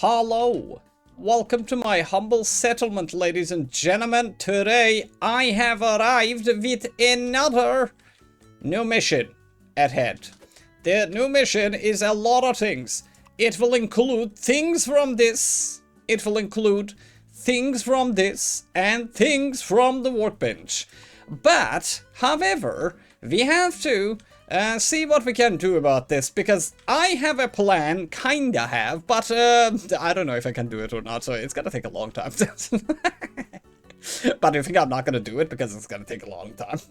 Hello! Welcome to my humble settlement, ladies and gentlemen. Today I have arrived with another new mission at hand. The new mission is a lot of things. It will include things from this, it will include things from this, and things from the workbench. But, however, we have to see what we can do about this, because I have a plan, kinda have, but I don't know if I can do it or not, so it's gonna take a long time. But you think I'm not gonna do it because it's gonna take a long time?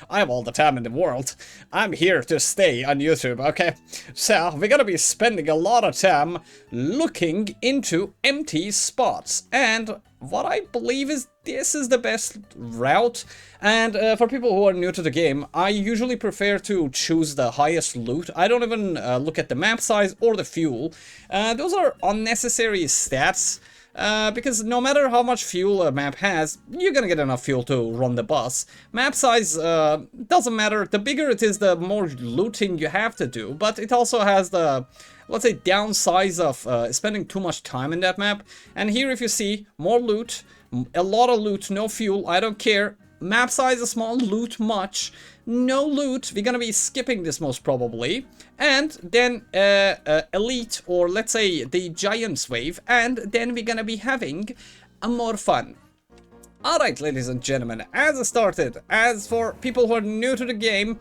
I have all the time in the world. I'm here to stay on YouTube, okay? So, we're gonna be spending a lot of time looking into empty spots, and what I believe is this is the best route. And for people who are new to the game, I usually prefer to choose the highest loot. I don't even look at the map size or the fuel. Those are unnecessary stats. Because no matter how much fuel a map has, you're gonna get enough fuel to run the bus. Map size doesn't matter. The bigger it is, the more looting you have to do. But it also has the, let's say, downsides of spending too much time in that map. And here, if you see, more loot, a lot of loot, no fuel, I don't care. Map size is small, loot much. No loot, we're gonna be skipping this most probably. And then elite, or let's say the giants wave, and then we're gonna be having more fun. Alright, ladies and gentlemen, as I started, as for people who are new to the game,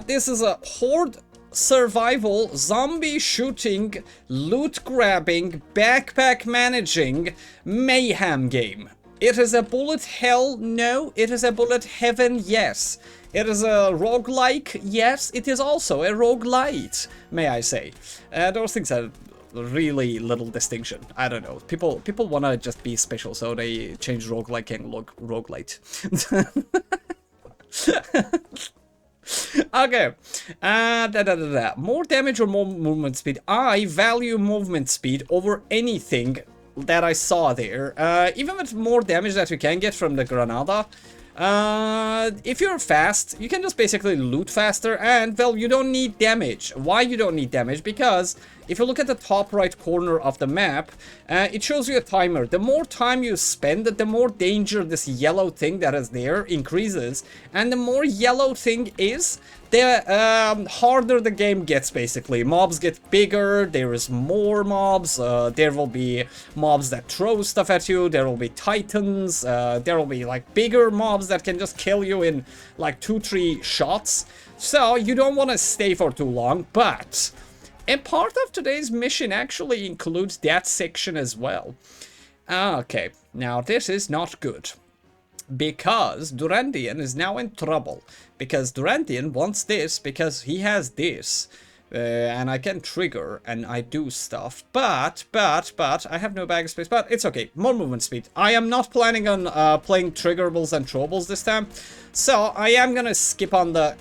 this is a horde survival, zombie shooting, loot grabbing, backpack managing, mayhem game. It is a bullet hell, no. It is a bullet heaven, yes. It is a roguelike, yes. It is also a roguelite, may I say. Those things are really little distinction. I don't know. People want to just be special, so they change roguelike and roguelite. Okay. More damage or more movement speed? I value movement speed over anything that I saw there. Even with more damage that you can get from the Granada, if you're fast, you can just basically loot faster, and, well, you don't need damage. Why you don't need damage? Because if you look at the top right corner of the map, it shows you a timer. The more time you spend, the more danger this yellow thing that is there increases. And the more yellow thing is, the harder the game gets, basically. Mobs get bigger, there is more mobs, there will be mobs that throw stuff at you, there will be titans, there will be, like, bigger mobs that can just kill you in, like, 2-3 shots. So, you don't want to stay for too long, but and part of today's mission actually includes that section as well. Okay, now this is not good, because Durandian is now in trouble, because Durandian wants this, because he has this, and I can trigger, and I do stuff, but, I have no bag space, but it's okay, more movement speed. I am not planning on playing triggerables and throwables this time, so I am gonna skip on the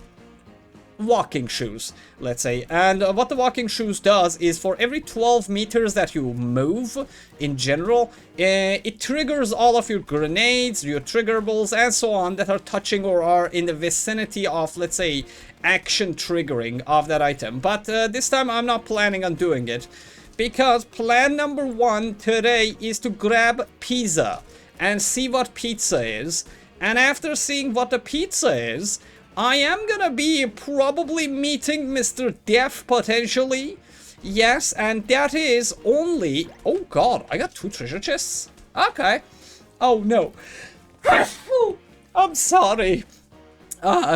walking shoes, let's say. And what the walking shoes does is, for every 12 meters that you move in general, it triggers all of your grenades, your triggerables, and so on that are touching or are in the vicinity of, let's say, action triggering of that item. But this time I'm not planning on doing it, because plan number 1 today is to grab pizza and see what pizza is. And after seeing what the pizza is, I am gonna be probably meeting Mr. Death, potentially. Yes, and that is only... Oh god, I got 2 treasure chests? Okay. Oh no. I'm sorry.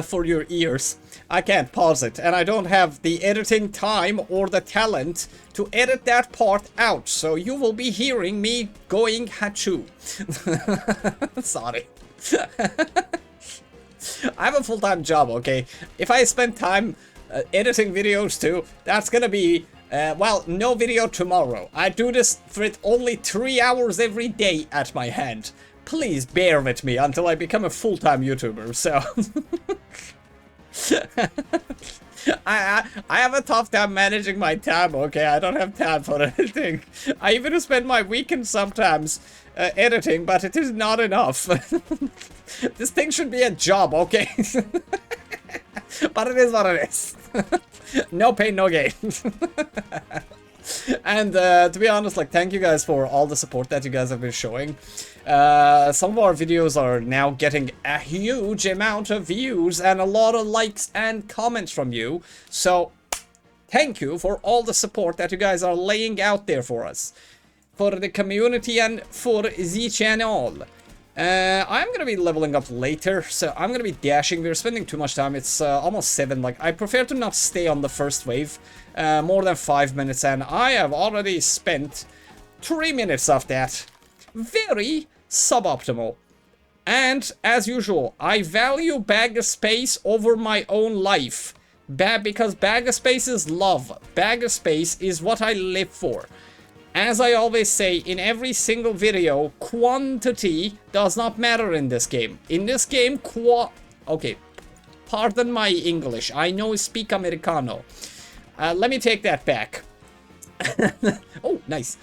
For your ears. I can't pause it, and I don't have the editing time or the talent to edit that part out, so you will be hearing me going hachoo. Sorry. I have a full-time job, okay? If I spend time editing videos too, that's gonna be, well, no video tomorrow. I do this for it only 3 hours every day at my hand. Please bear with me until I become a full-time YouTuber, so... I have a tough time managing my time, okay? I don't have time for anything. I even spend my weekends sometimes editing, but it is not enough. This thing should be a job, okay? But it is what it is. No pain, no gain. And to be honest, like, thank you guys for all the support that you guys have been showing. Some of our videos are now getting a huge amount of views and a lot of likes and comments from you. So thank you for all the support that you guys are laying out there for us, for the community and for the channel. I'm gonna be leveling up later, so I'm gonna be dashing. We're spending too much time. It's almost 7. Like, I prefer to not stay on the first wave more than 5 minutes, and I have already spent 3 minutes of that. Very suboptimal. And as usual, I value bag of space over my own life. Because bag of space is love. Bag of space is what I live for. As I always say in every single video, quantity does not matter in this game. In this game, okay, pardon my English. I know I speak Americano. Let me take that back. Oh, nice.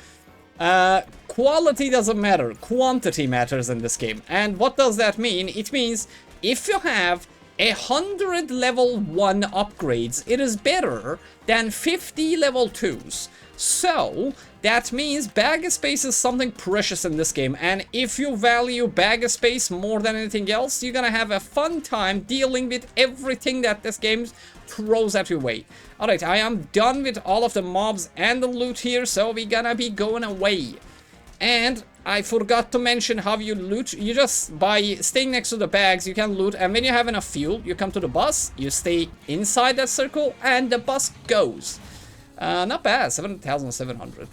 Quality doesn't matter. Quantity matters in this game. And what does that mean? It means if you have 100 level 1 upgrades, it is better than 50 level 2s. So that means bag of space is something precious in this game, and if you value bag of space more than anything else, you're gonna have a fun time dealing with everything that this game throws at your way. Alright, I am done with all of the mobs and the loot here, so we're gonna be going away. And I forgot to mention how you loot. You just, by staying next to the bags, you can loot, and when you have enough fuel, you come to the bus, you stay inside that circle, and the bus goes. Not bad, 7,700.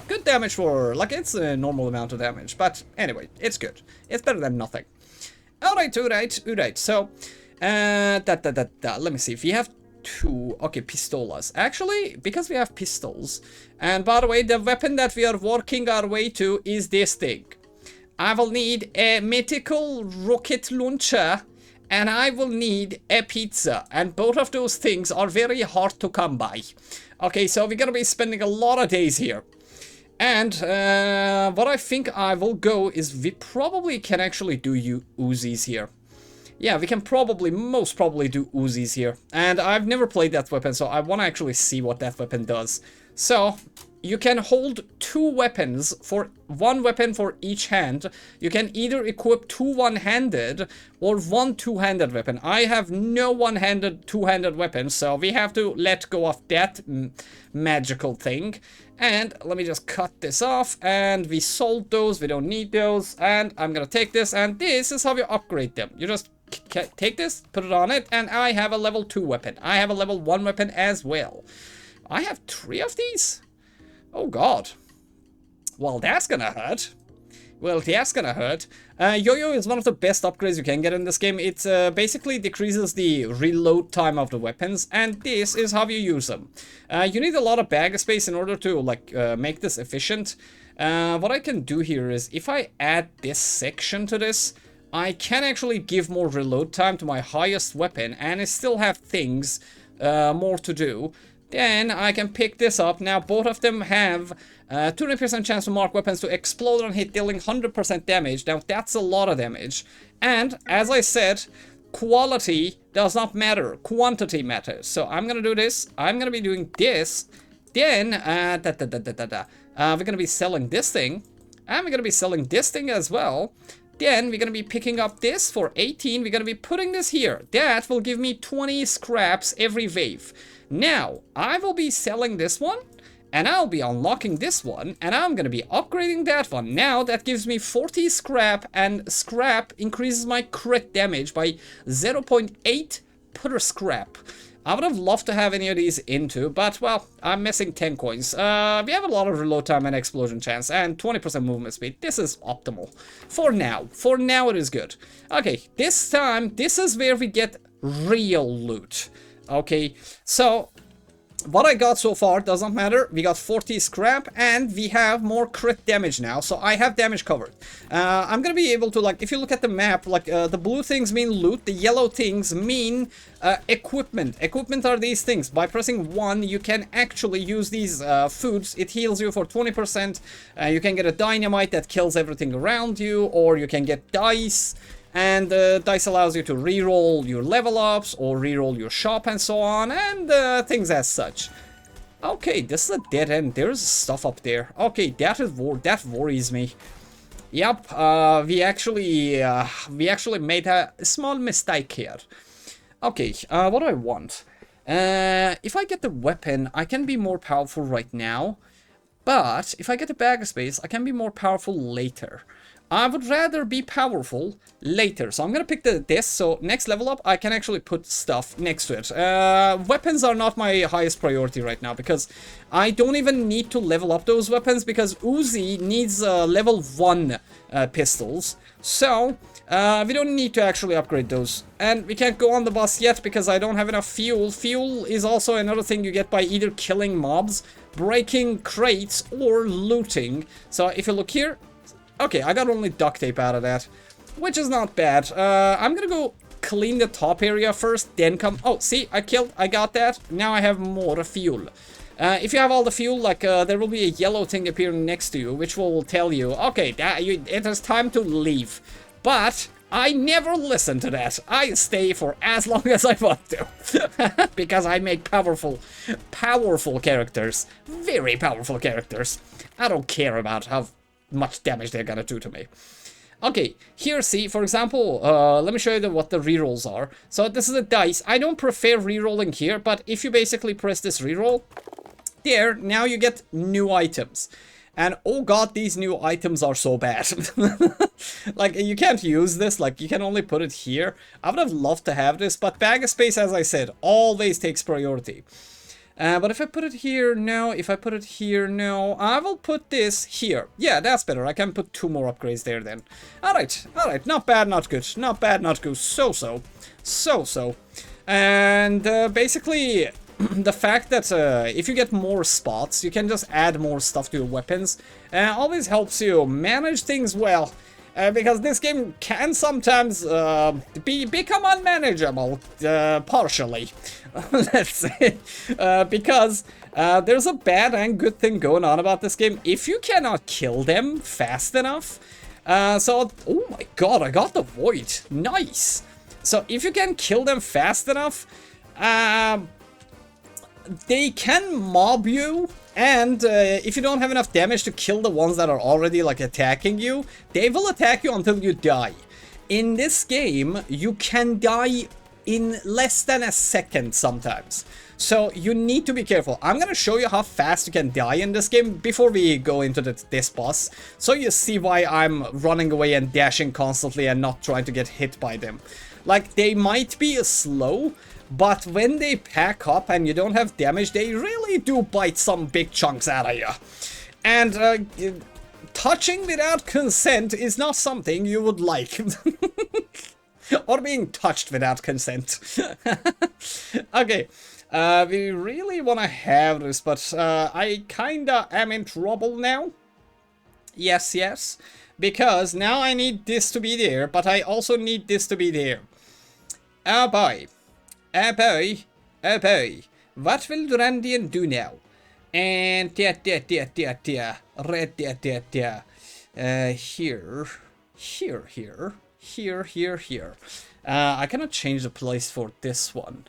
Good damage for, like, it's a normal amount of damage, but anyway, it's good. It's better than nothing. Alright, alright, so, let me see, if we have 2, okay, pistolas. Actually, because we have pistols, and by the way, the weapon that we are working our way to is this thing. I will need a mythical rocket launcher, and I will need a pizza, and both of those things are very hard to come by. Okay, so we're gonna be spending a lot of days here. And what I think I will go is we probably can actually do Uzis here. Yeah, we can most probably do Uzis here. And I've never played that weapon, so I want to actually see what that weapon does. So, you can hold 2 weapons, for 1 weapon for each hand. You can either equip 2 one-handed or 1 two-handed weapon. I have no one-handed, two-handed weapons, so we have to let go of that magical thing. And let me just cut this off, and we sold those, we don't need those, and I'm gonna take this, and this is how you upgrade them. You just take this, put it on it, and I have a level 2 weapon. I have a level 1 weapon as well. I have 3 of these? Oh god. Well, that's gonna hurt. Well, that's gonna hurt. Yo-Yo is one of the best upgrades you can get in this game. It basically decreases the reload time of the weapons, and this is how you use them. You need a lot of bag space in order to, like, make this efficient. What I can do here is, if I add this section to this, I can actually give more reload time to my highest weapon, and I still have things more to do. Then I can pick this up. Now both of them have 20% chance to mark weapons to explode on hit, dealing 100% damage. Now that's a lot of damage. And as I said, quality does not matter. Quantity matters. So I'm gonna do this. I'm gonna be doing this. Then we're gonna be selling this thing. And we're gonna be selling this thing as well. Then we're gonna be picking up this for 18. We're gonna be putting this here. That will give me 20 scraps every wave. Now, I will be selling this one, and I'll be unlocking this one, and I'm gonna be upgrading that one. Now, that gives me 40 scrap, and scrap increases my crit damage by 0.8 per scrap. I would have loved to have any of these into, but, well, I'm missing 10 coins. We have a lot of reload time and explosion chance, and 20% movement speed. This is optimal. For now. For now, it is good. Okay, this time, this is where we get real loot. Okay, so what I got so far doesn't matter. We got 40 scrap, and we have more crit damage now, so I have damage covered. I'm gonna be able to, like, if you look at the map, like, the blue things mean loot, the yellow things mean equipment. Equipment are these things. By pressing 1, you can actually use these foods. It heals you for 20%. You can get a dynamite that kills everything around you, or you can get dice. And dice allows you to reroll your level ups or reroll your shop and so on, and things as such. Okay, this is a dead end. There's stuff up there. Okay, that worries me. Yep, we actually made a small mistake here. Okay, what do I want? If I get the weapon, I can be more powerful right now. But if I get the bag of space, I can be more powerful later. I would rather be powerful later. So I'm gonna pick this. So next level up, I can actually put stuff next to it. Weapons are not my highest priority right now because I don't even need to level up those weapons because Uzi needs level 1 pistols. So we don't need to actually upgrade those. And we can't go on the bus yet because I don't have enough fuel. Fuel is also another thing you get by either killing mobs, breaking crates, or looting. So if you look here, okay, I got only duct tape out of that, which is not bad. I'm gonna go clean the top area first, then come... Oh, see, I got that. Now I have more fuel. If you have all the fuel, like, there will be a yellow thing appearing next to you, which will tell you, okay, it is time to leave. But I never listen to that. I stay for as long as I want to. Because I make powerful characters. Very powerful characters. I don't care about how much damage they're gonna do to me. Okay, here, see, for example, let me show you what the rerolls are. So this is a dice. I don't prefer rerolling here, but if you basically press this reroll, there, now you get new items. And oh god, these new items are so bad. Like, you can't use this, like, you can only put it here. I would have loved to have this, but bag of space, as I said, always takes priority. But if I put it here, no. If I put it here, no. I will put this here. Yeah, that's better. I can put 2 more upgrades there then. Alright, alright. Not bad, not good. Not bad, not good. So-so. So-so. And basically, the fact that if you get more spots, you can just add more stuff to your weapons. Always helps you manage things well. Because this game can sometimes become unmanageable, partially, let's say, because there's a bad and good thing going on about this game. If you cannot kill them fast enough, oh my god, I got the Void, nice. So if you can kill them fast enough, they can mob you. And if you don't have enough damage to kill the ones that are already, like, attacking you, they will attack you until you die. In this game, you can die in less than a second sometimes. So you need to be careful. I'm gonna show you how fast you can die in this game before we go into this boss. So you see why I'm running away and dashing constantly and not trying to get hit by them. Like, they might be slow, but when they pack up and you don't have damage, they really do bite some big chunks out of you. And touching without consent is not something you would like. Or being touched without consent. Okay, we really want to have this, but I kinda am in trouble now. Yes, yes. Because now I need this to be there, but I also need this to be there. Oh boy. Oh boy, oh boy, what will Durandian do now? And here, here. I cannot change the place for this one.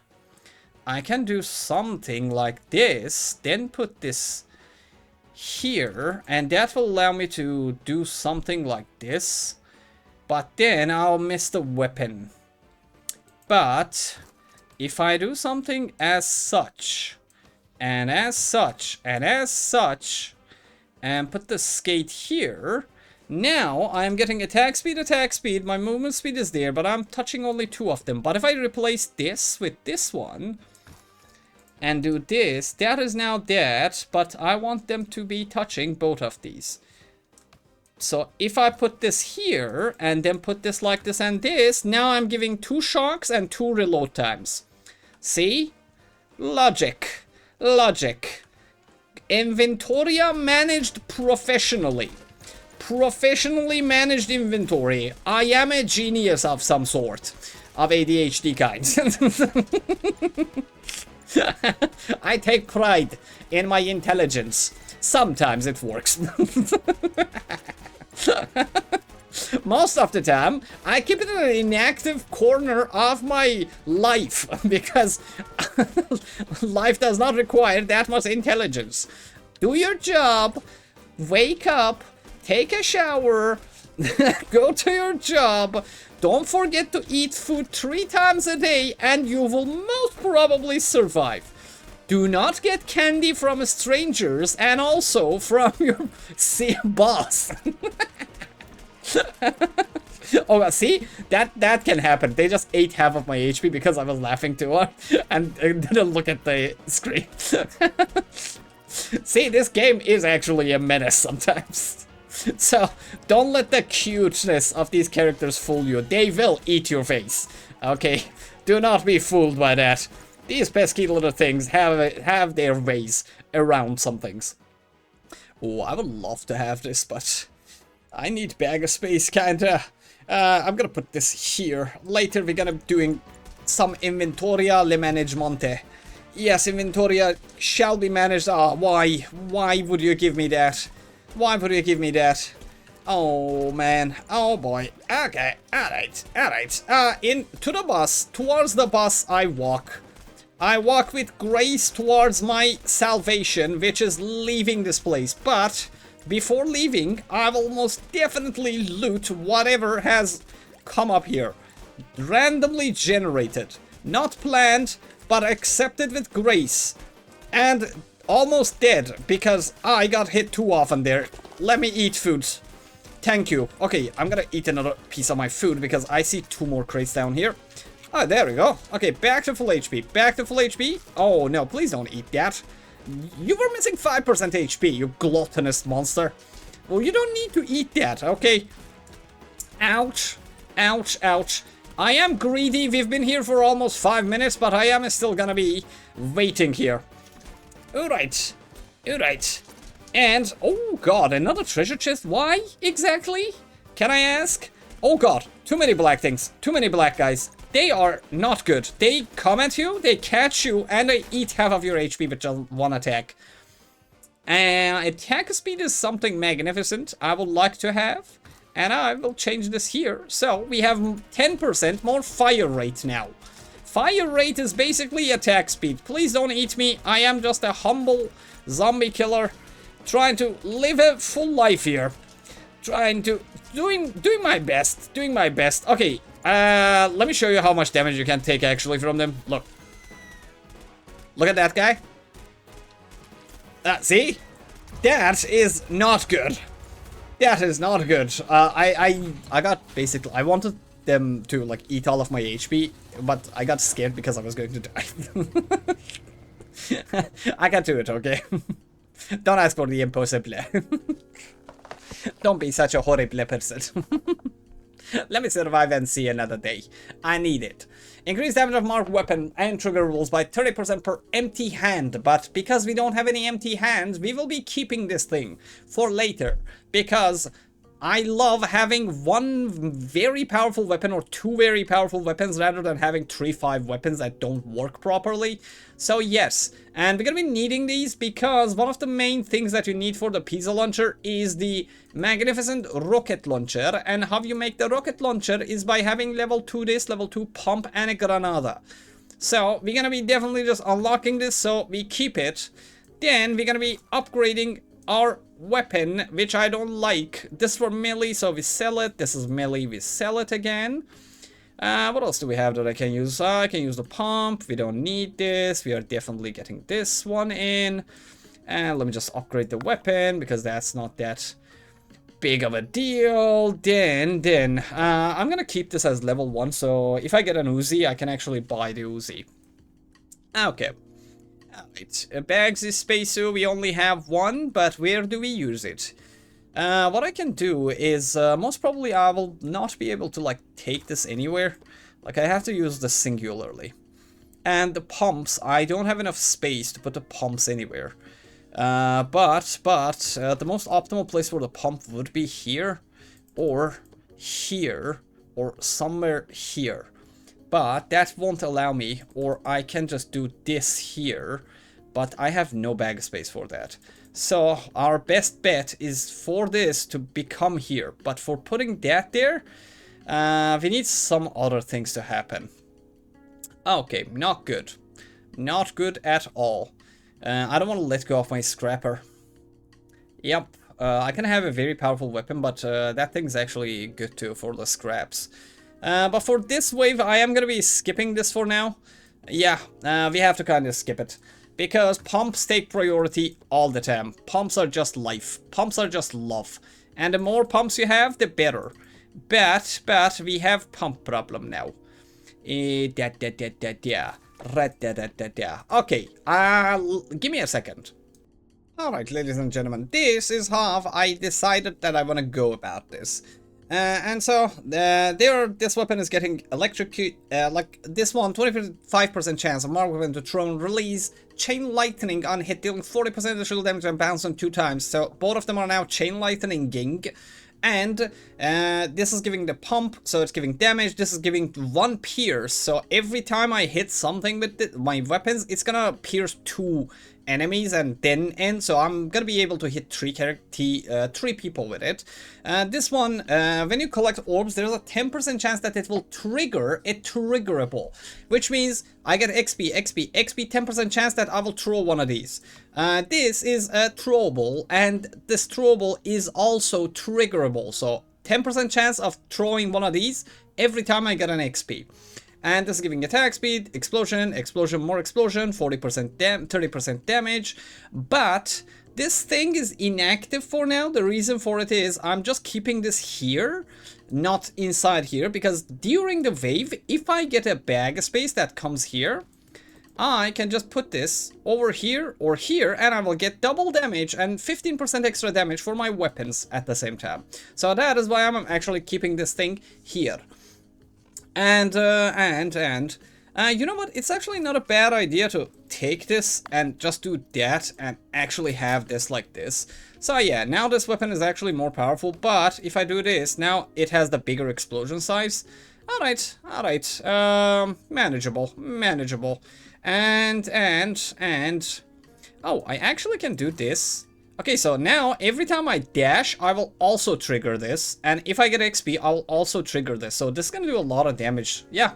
I can do something like this, then put this here, and that will allow me to do something like this. But then I'll miss the weapon. But if I do something as such, and as such, and as such, and put the skate here, now I am getting attack speed, my movement speed is there, but I'm touching only 2 of them. But if I replace this with this one, and do this, that is now that, but I want them to be touching both of these. So if I put this here, and then put this like this and this, now I'm giving 2 shocks and 2 reload times. See? Logic. Logic. Inventoria managed professionally. Professionally managed inventory. I am a genius of some sort. Of ADHD kind. I take pride in my intelligence. Sometimes it works. Most of the time, I keep it in an inactive corner of my life because life does not require that much intelligence. Do your job, wake up, take a shower, go to your job, don't forget to eat food 3 times a day, and you will most probably survive. Do not get candy from strangers and also from your boss. Oh, see? That can happen. They just ate half of my HP because I was laughing too hard and didn't look at the screen. See, this game is actually a menace sometimes. So, don't let the cuteness of these characters fool you. They will eat your face. Okay? Do not be fooled by that. These pesky little things have their ways around some things. Oh, I would love to have this, but I need bag of space, kinda. I'm gonna put this here. Later we're gonna be doing some inventoria le management. Yes, inventoria shall be managed. Ah, why? Why would you give me that? Why would you give me that? Oh, man. Oh, boy. Okay. Alright. Alright. Into the bus. Towards the bus I walk. I walk with grace towards my salvation, which is leaving this place. But before leaving, I will most definitely loot whatever has come up here. Randomly generated. Not planned, but accepted with grace. And almost dead, because I got hit too often there. Let me eat food. Thank you. Okay, I'm gonna eat another piece of my food, because I see 2 more crates down here. Oh, there we go. Okay, back to full HP. Back to full HP. Oh, no, please don't eat that. You were missing 5% HP, you gluttonous monster. Well, you don't need to eat that, okay? Ouch. Ouch, ouch. I am greedy. We've been here for almost 5 minutes, but I am still gonna be waiting here. Alright. Alright. And, oh god, another treasure chest. Why exactly? Can I ask? Oh god, too many black things. Too many black guys. They are not good. They come at you, they catch you, and they eat half of your HP with just 1 attack. Attack speed is something magnificent I would like to have. And I will change this here. So we have 10% more fire rate now. Fire rate is basically attack speed. Please don't eat me. I am just a humble zombie killer trying to live a full life here. Doing my best. Doing my best. Okay. Let me show you how much damage you can take actually from them. Look. Look at that guy. See? That is not good. That is not good. I got basically, I wanted them to like eat all of my HP, but I got scared because I was going to die. I can do it, okay? Don't ask for the impossible. Don't be such a horrible person. Let me survive and see another day. I need it. Increase damage of marked weapon and trigger rolls by 30% per empty hand. But because we don't have any empty hands, we will be keeping this thing for later. Because I love having 1 very powerful weapon or 2 very powerful weapons rather than having 3-5 weapons that don't work properly. So yes, and we're gonna be needing these because one of the main things that you need for the pizza launcher is the magnificent rocket launcher. And how you make the rocket launcher is by having level 2 this, level 2 pump, and a granada. So we're gonna be definitely just unlocking this, so we keep it. Then we're gonna be upgrading our weapon, which I don't like. This for melee, so we sell it. This is melee, we sell it again. What else do we have that I can use? I can use the pump. We don't need this. We are definitely getting this one in. And let me just upgrade the weapon because that's not that big of a deal. Then I'm gonna keep this as level 1, so if I get an Uzi, I can actually buy the Uzi. Okay. Alright, bags is spacer, we only have 1, but where do we use it? What I can do is, most probably I will not be able to, like, take this anywhere. Like, I have to use this singularly. And the pumps, I don't have enough space to put the pumps anywhere. But the most optimal place for the pump would be here, or somewhere here. But that won't allow me, or I can just do this here, but I have no bag space for that. So our best bet is for this to become here. But for putting that there, we need some other things to happen. Okay, not good. Not good at all. I don't want to let go of my scrapper. Yep, I can have a very powerful weapon, but that thing's actually good too for the scraps. But for this wave, I am going to be skipping this for now. Yeah, we have to kind of skip it. Because pumps take priority all the time. Pumps are just life. Pumps are just love. And the more pumps you have, the better. But we have pump problem now. Okay, give me a second. Alright, ladies and gentlemen, this is how I decided that I want to go about this. And so, this weapon is getting electrocuted, like this one, 25% chance of mark weapon to throw and release chain lightning on hit, dealing 40% additional damage and bounce on 2 times. So, both of them are now chain lightninging. And this is giving the pump, so it's giving damage. This is giving 1 pierce, so every time I hit something with my weapons, it's gonna pierce 2 enemies and then end. So I'm gonna be able to hit 3 people with it. This one, when you collect orbs, there's a 10% chance that it will trigger a triggerable, which means I get XP, 10% chance that I will throw one of these. This is a throwable, and this throwable is also triggerable. So 10% chance of throwing one of these every time I get an XP. And this is giving attack speed, explosion, more explosion, 40% 30% damage. But this thing is inactive for now. The reason for it is I'm just keeping this here, not inside here, because during the wave, if I get a bag space that comes here, I can just put this over here or here, and I will get double damage and 15% extra damage for my weapons at the same time. So that is why I'm actually keeping this thing here. And you know what? It's actually not a bad idea to take this and just do that and actually have this like this. So yeah, now this weapon is actually more powerful, but if I do this, now it has the bigger explosion size. Alright, manageable. And, oh, I actually can do this. Okay, so now every time I dash, I will also trigger this. And if I get XP, I'll also trigger this. So this is going to do a lot of damage. Yeah,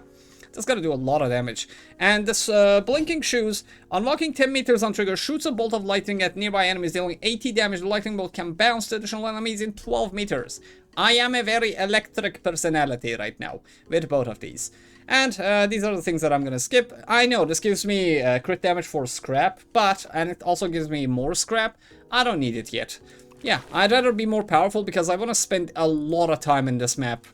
this is going to do a lot of damage. And this blinking shoes, unlocking 10 meters on trigger, shoots a bolt of lightning at nearby enemies, dealing 80 damage. The lightning bolt can bounce to additional enemies in 12 meters. I am a very electric personality right now with both of these. And these are the things that I'm gonna skip. I know this gives me crit damage for scrap, and it also gives me more scrap. I don't need it yet. Yeah, I'd rather be more powerful because I want to spend a lot of time in this map.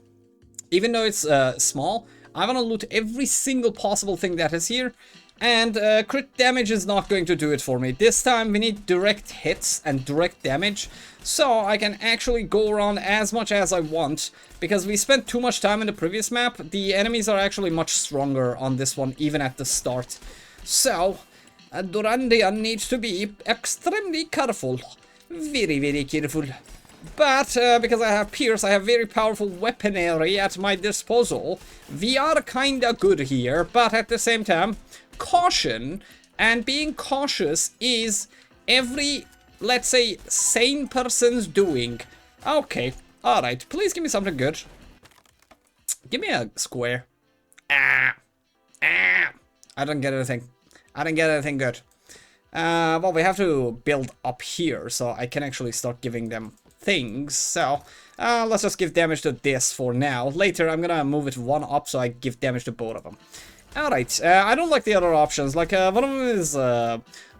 Even though it's small, I want to loot every single possible thing that is here. And crit damage is not going to do it for me. This time we need direct hits and direct damage, so I can actually go around as much as I want, because we spent too much time in the previous map. The enemies are actually much stronger on this one, even at the start. So, Durandian needs to be extremely careful. Very, very careful. But because I have Pierce, I have very powerful weaponry at my disposal. We are kinda good here, but at the same time, caution and being cautious is every, let's say, sane person's doing. Okay, alright, please give me something good. Give me a square. I don't get anything. I didn't get anything good. Well, we have to build up here, so I can actually start giving them things. So, let's just give damage to this for now. Later, I'm gonna move it 1 up, so I give damage to both of them. Alright, I don't like the other options. Like, one of them is,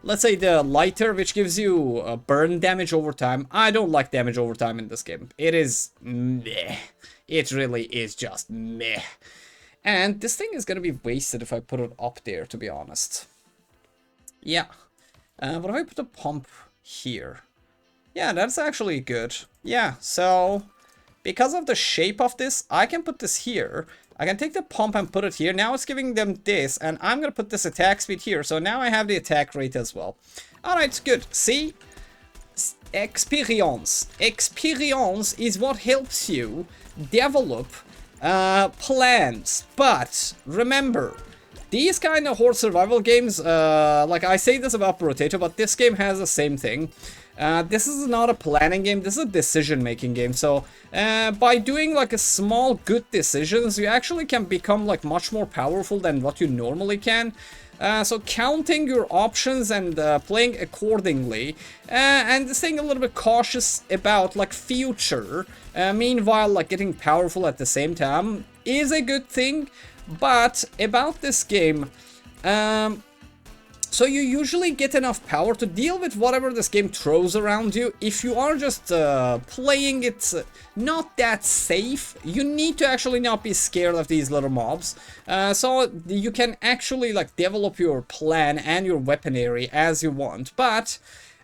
let's say the lighter, which gives you burn damage over time. I don't like damage over time in this game. It is meh. It really is just meh. And this thing is gonna be wasted if I put it up there, to be honest. Yeah. But if I put the pump here? Yeah, that's actually good. Yeah, so because of the shape of this, I can put this here. I can take the pump and put it here. Now it's giving them this, and I'm gonna put this attack speed here. So now I have the attack rate as well. Alright, good. See? Experience. Experience is what helps you develop plans. But remember, these kind of horde survival games, like I say this about Potato, but this game has the same thing. This is not a planning game, this is a decision-making game. So by doing like a small good decisions, you actually can become like much more powerful than what you normally can. So counting your options and playing accordingly, and staying a little bit cautious about like future, meanwhile like getting powerful at the same time is a good thing. But about this game, so you usually get enough power to deal with whatever this game throws around you. If you are just playing it not that safe, you need to actually not be scared of these little mobs. So you can actually like develop your plan and your weaponry as you want. But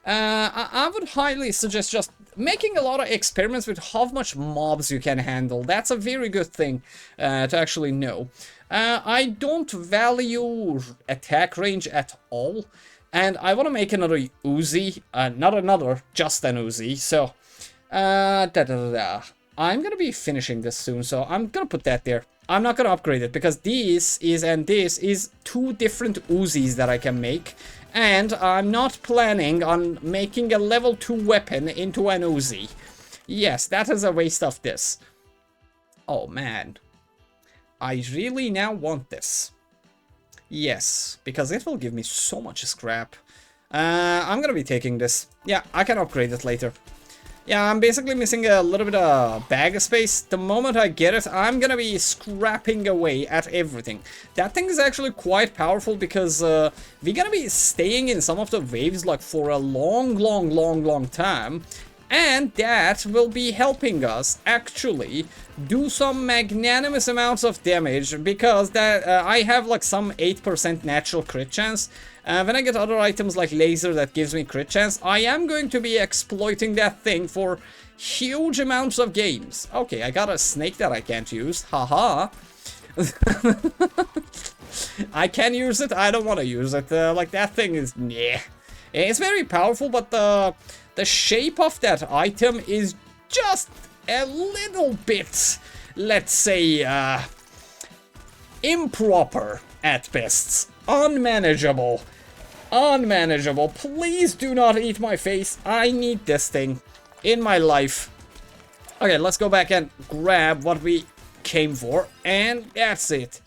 I would highly suggest just making a lot of experiments with how much mobs you can handle. That's a very good thing to actually know. I don't value attack range at all, and I want to make another Uzi, not another, just an Uzi. So, I'm gonna be finishing this soon, so I'm gonna put that there. I'm not gonna upgrade it because this is two different Uzis that I can make, and I'm not planning on making a level 2 weapon into an Uzi. Yes, that is a waste of this. Oh man. I really now want this. Yes, because it will give me so much scrap. I'm gonna be taking this. Yeah, I can upgrade it later. Yeah, I'm basically missing a little bit of bag space. The moment I get it, I'm gonna be scrapping away at everything. That thing is actually quite powerful because we're gonna be staying in some of the waves like for a long time. And that will be helping us actually do some magnanimous amounts of damage because that I have like some 8% natural crit chance. When I get other items like laser that gives me crit chance, I am going to be exploiting that thing for huge amounts of games. Okay, I got a snake that I can't use. Haha. I can use it. I don't want to use it. Like that thing is, yeah. It's very powerful, but the shape of that item is just a little bit, let's say, improper at best. Unmanageable. Unmanageable. Please do not eat my face. I need this thing in my life. Okay, let's go back and grab what we came for, and that's it.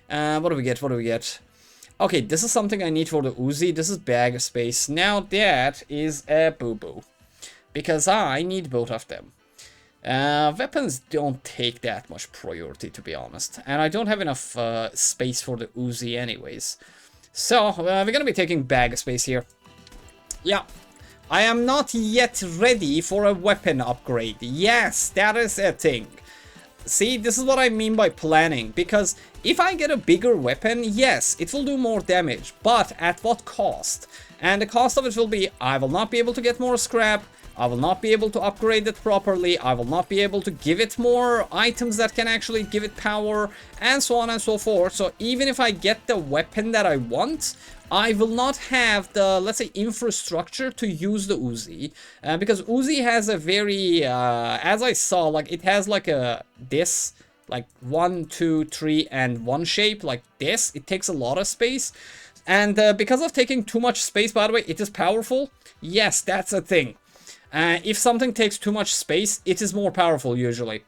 What do we get? What do we get? Okay, this is something I need for the Uzi. This is bag space. Now that is a boo-boo. Because I need both of them. Weapons don't take that much priority, to be honest. And I don't have enough space for the Uzi anyways. So, we're gonna be taking bag space here. Yeah. I am not yet ready for a weapon upgrade. Yes, that is a thing. See, this is what I mean by planning, because if I get a bigger weapon, yes, it will do more damage, but at what cost? And the cost of it will be, I will not be able to get more scrap, I will not be able to upgrade it properly, I will not be able to give it more items that can actually give it power, and so on and so forth. So even if I get the weapon that I want, I will not have the, let's say, infrastructure to use the Uzi. Because Uzi has a very, as I saw, like, it has like this, like 1, 2, 3, and 1 shape, like this. It takes a lot of space. And because of taking too much space, by the way, it is powerful. Yes, that's a thing. If something takes too much space, it is more powerful usually.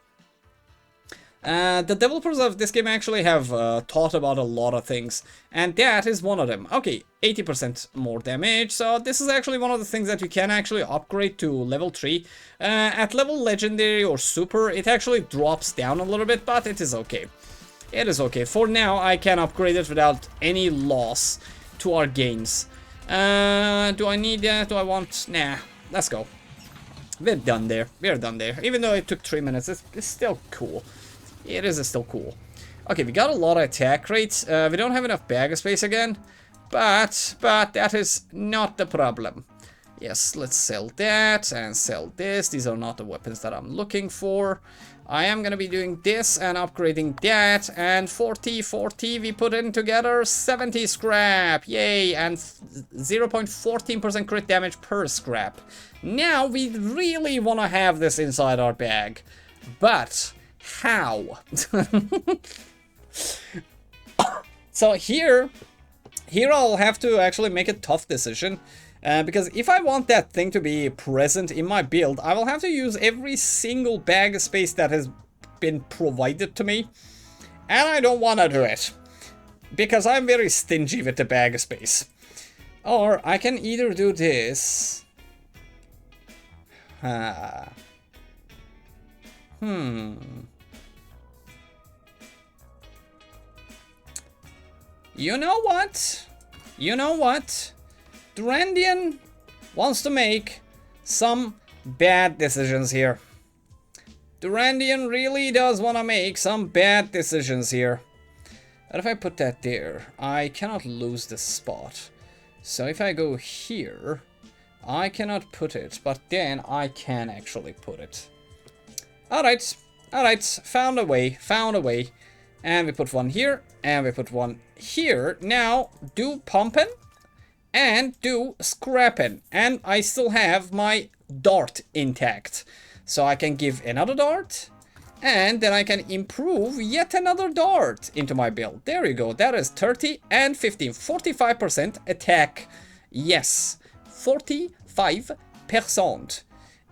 The developers of this game actually have thought about a lot of things, and that is one of them. Okay, 80% more damage, so this is actually one of the things that you can actually upgrade to level 3. At level legendary or super, it actually drops down a little bit, but it is okay. It is okay. For now, I can upgrade it without any loss to our gains. Do I need that? Do I want? Nah, let's go. We're done there. We're done there. Even though it took 3 minutes, it's still cool. It is still cool. Okay, we got a lot of attack rates. We don't have enough bag space again, but that is not the problem. Yes, let's sell that and sell this. These are not the weapons that I'm looking for. I am gonna be doing this and upgrading that, and 40 we put in together, 70 scrap, yay, and 0.14% crit damage per scrap. Now we really want to have this inside our bag, but how? So here I'll have to actually make a tough decision. Because if I want that thing to be present in my build, I will have to use every single bag of space that has been provided to me. And I don't want to do it. Because I'm very stingy with the bag of space. Or I can either do this. You know what? You know what? Durandian wants to make some bad decisions here. Durandian really does want to make some bad decisions here. But if I put that there, I cannot lose this spot. So if I go here, I cannot put it, but then I can actually put it. Alright, alright, found a way, found a way. And we put one here, and we put one here. Now, do pumping, and do scrapping. And I still have my dart intact. So I can give another dart, and then I can improve yet another dart into my build. There you go, that is 30 and 15, 45% attack. Yes, 45%.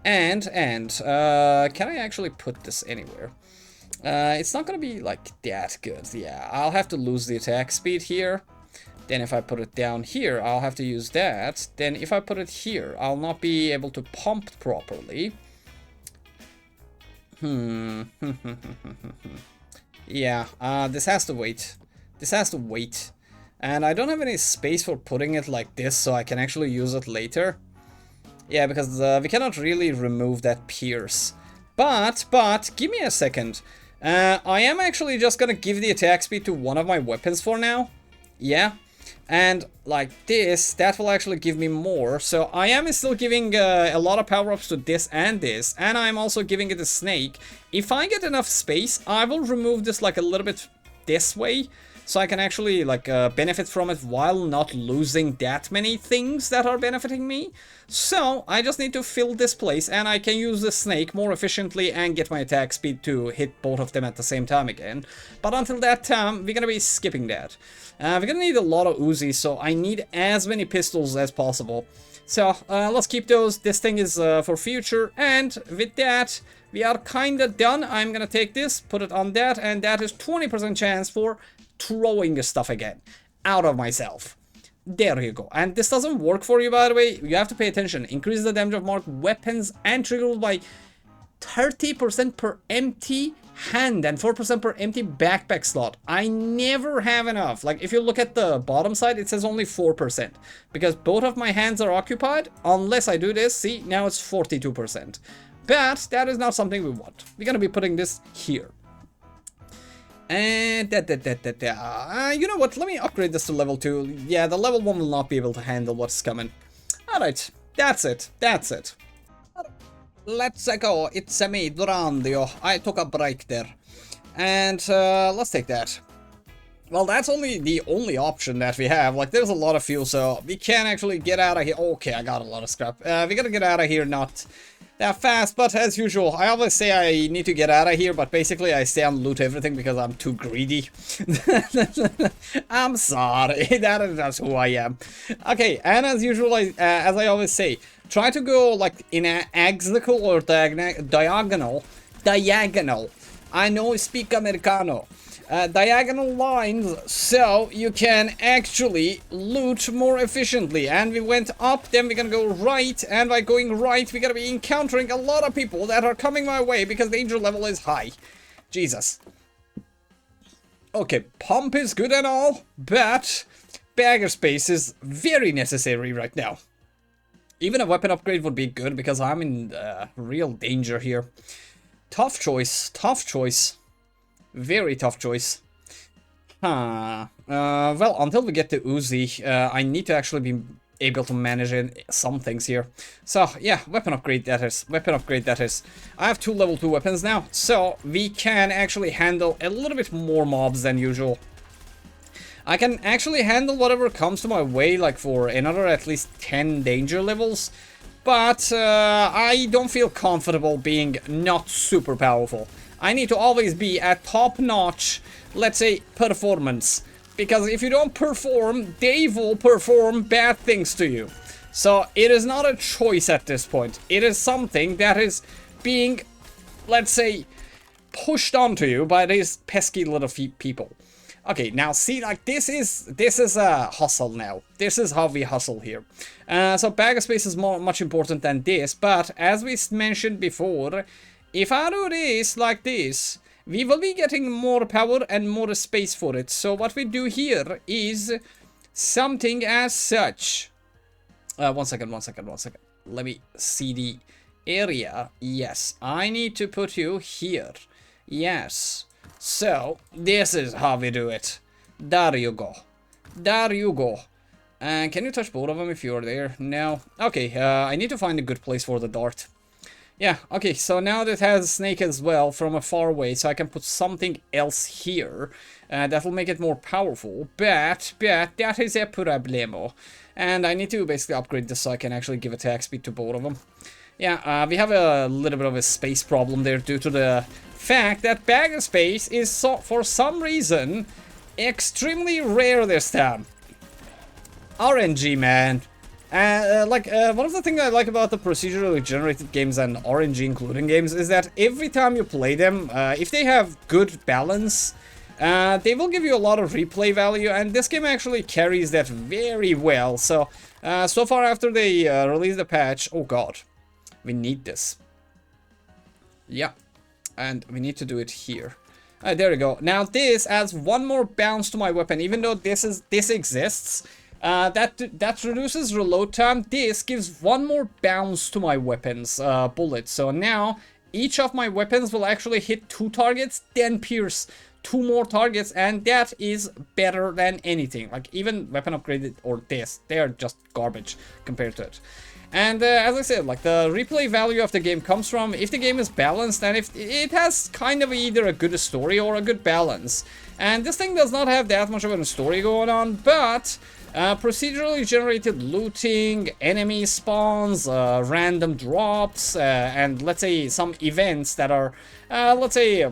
And, can I actually put this anywhere? It's not gonna be like that good. Yeah, I'll have to lose the attack speed here. Then if I put it down here, I'll have to use that. Then if I put it here, I'll not be able to pump properly. Yeah, this has to wait. This has to wait. And I don't have any space for putting it like this, so I can actually use it later. Yeah, because we cannot really remove that pierce. But, give me a second. I am actually just gonna give the attack speed to one of my weapons for now. Yeah. And like this, that will actually give me more. So I am still giving a lot of power-ups to this. And I'm also giving it a snake. If I get enough space, I will remove this like a little bit this way. So I can actually like benefit from it while not losing that many things that are benefiting me. So I just need to fill this place, and I can use the snake more efficiently and get my attack speed to hit both of them at the same time again. But until that time, we're gonna be skipping that. We're gonna need a lot of Uzis, so I need as many pistols as possible. So let's keep those. This thing is for future, and with that, we are kinda done. I'm gonna take this, put it on that, and that is 20% chance for throwing the stuff again out of myself. There you go. And this doesn't work for you, by the way. You have to pay attention. Increase the damage of marked weapons and triggered by 30% per empty hand and 4% per empty backpack slot. I never have enough. Like, if you look at the bottom side, it says only 4%. Because both of my hands are occupied. Unless I do this, see, now it's 42%. But that is not something we want. We're gonna be putting this here. And you know what, let me upgrade this to level 2. Yeah, the level 1 will not be able to handle what's coming. Alright, that's it, that's it. Let's go, it's me, Durandio. I took a break there. And let's take that. Well, that's the only option that we have. Like, there's a lot of fuel, so we can actually get out of here. Okay, I got a lot of scrap. We gotta get out of here, not that fast, but as usual, I always say I need to get out of here, but basically I stay and loot everything because I'm too greedy. I'm sorry, that is just who I am. Okay, and as usual, as I always say, try to go like in an axial or diagonal. I know I speak Americano. Diagonal lines, so you can actually loot more efficiently. And we went up, then we're gonna go right, and by going right, we're gonna be encountering a lot of people that are coming my way because danger level is high. Jesus. Okay, pump is good and all, but bagger space is very necessary right now. Even a weapon upgrade would be good because I'm in real danger here. Tough choice, tough choice. Very tough choice. Well, until we get to Uzi, I need to actually be able to manage some things here. So, yeah, weapon upgrade that is. Weapon upgrade that is. I have 2 level 2 weapons now, so we can actually handle a little bit more mobs than usual. I can actually handle whatever comes to my way, like for another at least 10 danger levels. But I don't feel comfortable being not super powerful. I need to always be at top-notch, let's say, performance. Because if you don't perform, they will perform bad things to you. So it is not a choice at this point. It is something that is being, let's say, pushed onto you by these pesky little people. Okay, now see, like, this is a hustle now. This is how we hustle here. So bag of space is much important than this, but as we mentioned before, if I do this like this, we will be getting more power and more space for it. So what we do here is something as such. One second. Let me see the area. Yes, I need to put you here. Yes. So, this is how we do it. There you go. There you go. And can you touch both of them if you're there? No. Okay, I need to find a good place for the dart. Yeah, okay, so now that has snake as well from a far away, so I can put something else here. That will make it more powerful, but that is a problemo. And I need to basically upgrade this so I can actually give attack speed to both of them. Yeah, we have a little bit of a space problem there due to the fact that bag of space is, for some reason, extremely rare this time. RNG, man. One of the things I like about the procedurally generated games and RNG including games is that every time you play them, if they have good balance, they will give you a lot of replay value, and this game actually carries that very well. So, so far after they released the patch, oh god, we need this. Yeah. And we need to do it here. There we go. Now this adds one more bounce to my weapon, even though this exists. That reduces reload time. This gives one more bounce to my weapons bullets. So now each of my weapons will actually hit 2 targets, then pierce 2 more targets, and that is better than anything. Like even weapon upgraded or this, they are just garbage compared to it. And as I said, like the replay value of the game comes from if the game is balanced and if it has kind of either a good story or a good balance. And this thing does not have that much of a story going on, but procedurally generated looting, enemy spawns, random drops, and let's say some events that are, let's say,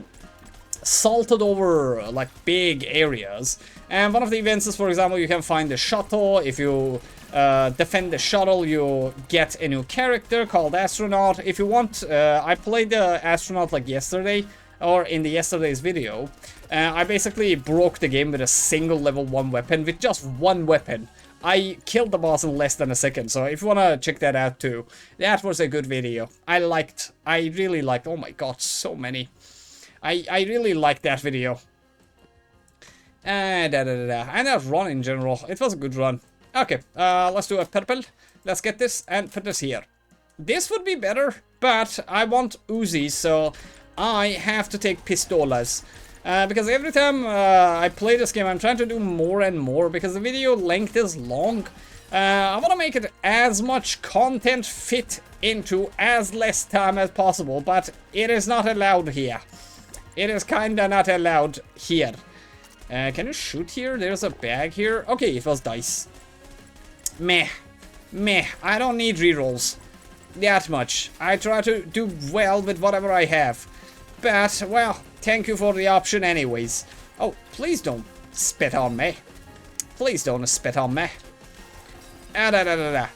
salted over like big areas. And one of the events is, for example, you can find the shuttle. If you defend the shuttle, you get a new character called Astronaut. If you want, I played the Astronaut like yesterday, or in the yesterday's video. I basically broke the game with a single level 1 weapon, with just 1 weapon. I killed the boss in less than a second, so if you wanna check that out too, that was a good video. I really liked, oh my god, so many. I really liked that video. And that run in general, it was a good run. Okay, let's do a purple. Let's get this and put this here. This would be better, but I want Uzis, so I have to take pistolas. Because every time I play this game, I'm trying to do more and more because the video length is long. I want to make it as much content fit into as less time as possible, but it is not allowed here. It is kinda not allowed here. Can you shoot here? There's a bag here. Okay, it was dice. Meh. I don't need rerolls that much. I try to do well with whatever I have. But, well, thank you for the option anyways. Oh, please don't spit on me. Please don't spit on me. No.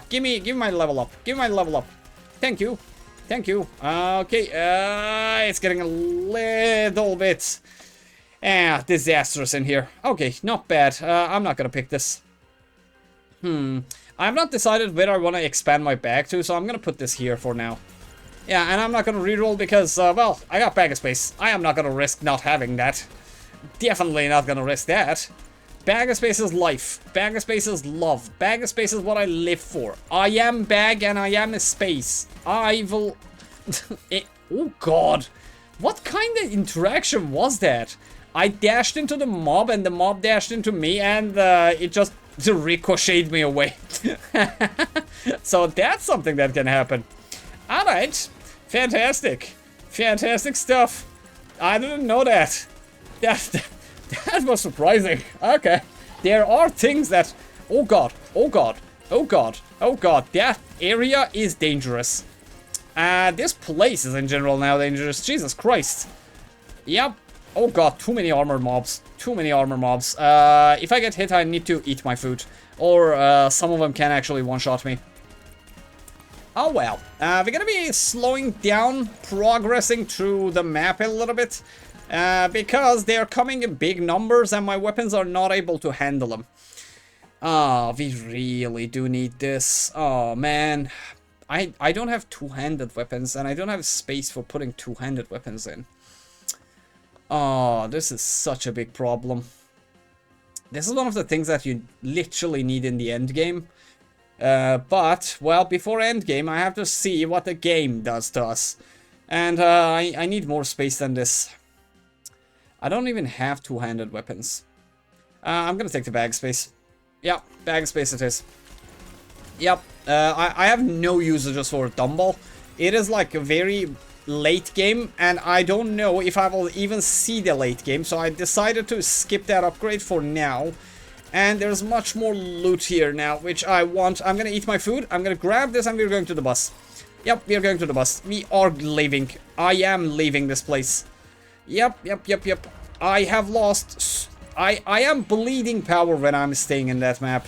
Give me my level up. Give me my level up. Thank you. Okay, it's getting a little bit disastrous in here. Okay, not bad. I'm not gonna pick this. I've not decided where I want to expand my bag to, so I'm gonna put this here for now. Yeah, and I'm not gonna reroll because, well, I got bag of space. I am not gonna risk not having that. Definitely not gonna risk that. Bag of space is life. Bag of space is love. Bag of space is what I live for. I am bag and I am a space. I will... Oh god. What kind of interaction was that? I dashed into the mob and the mob dashed into me and it just ricocheted me away. So that's something that can happen. Alright. Fantastic. Fantastic stuff. I didn't know that. That was surprising. Okay. There are things that... Oh god. That area is dangerous. This place is in general now dangerous. Jesus Christ. Yep. Oh god, too many armor mobs. Too many armor mobs. If I get hit, I need to eat my food. Or some of them can actually one-shot me. Oh well. We're gonna be slowing down, progressing through the map a little bit. Because they are coming in big numbers and my weapons are not able to handle them. Ah, we really do need this. Oh man. I don't have two-handed weapons and I don't have space for putting two-handed weapons in. Oh, this is such a big problem. This is one of the things that you literally need in the end game. But, well, before end game, I have to see what the game does to us. And I need more space than this. I don't even have two-handed weapons. I'm gonna take the bag space. Yeah, bag space it is. Yep, I have no usages for Dumble. It is like a very late game, and I don't know if I will even see the late game, so I decided to skip that upgrade for now. And there's much more loot here now, which I want. I'm gonna eat my food, I'm gonna grab this, and we're going to the bus. Yep, we are going to the bus. We are leaving. I am leaving this place. Yep. I have lost... I am bleeding power when I'm staying in that map.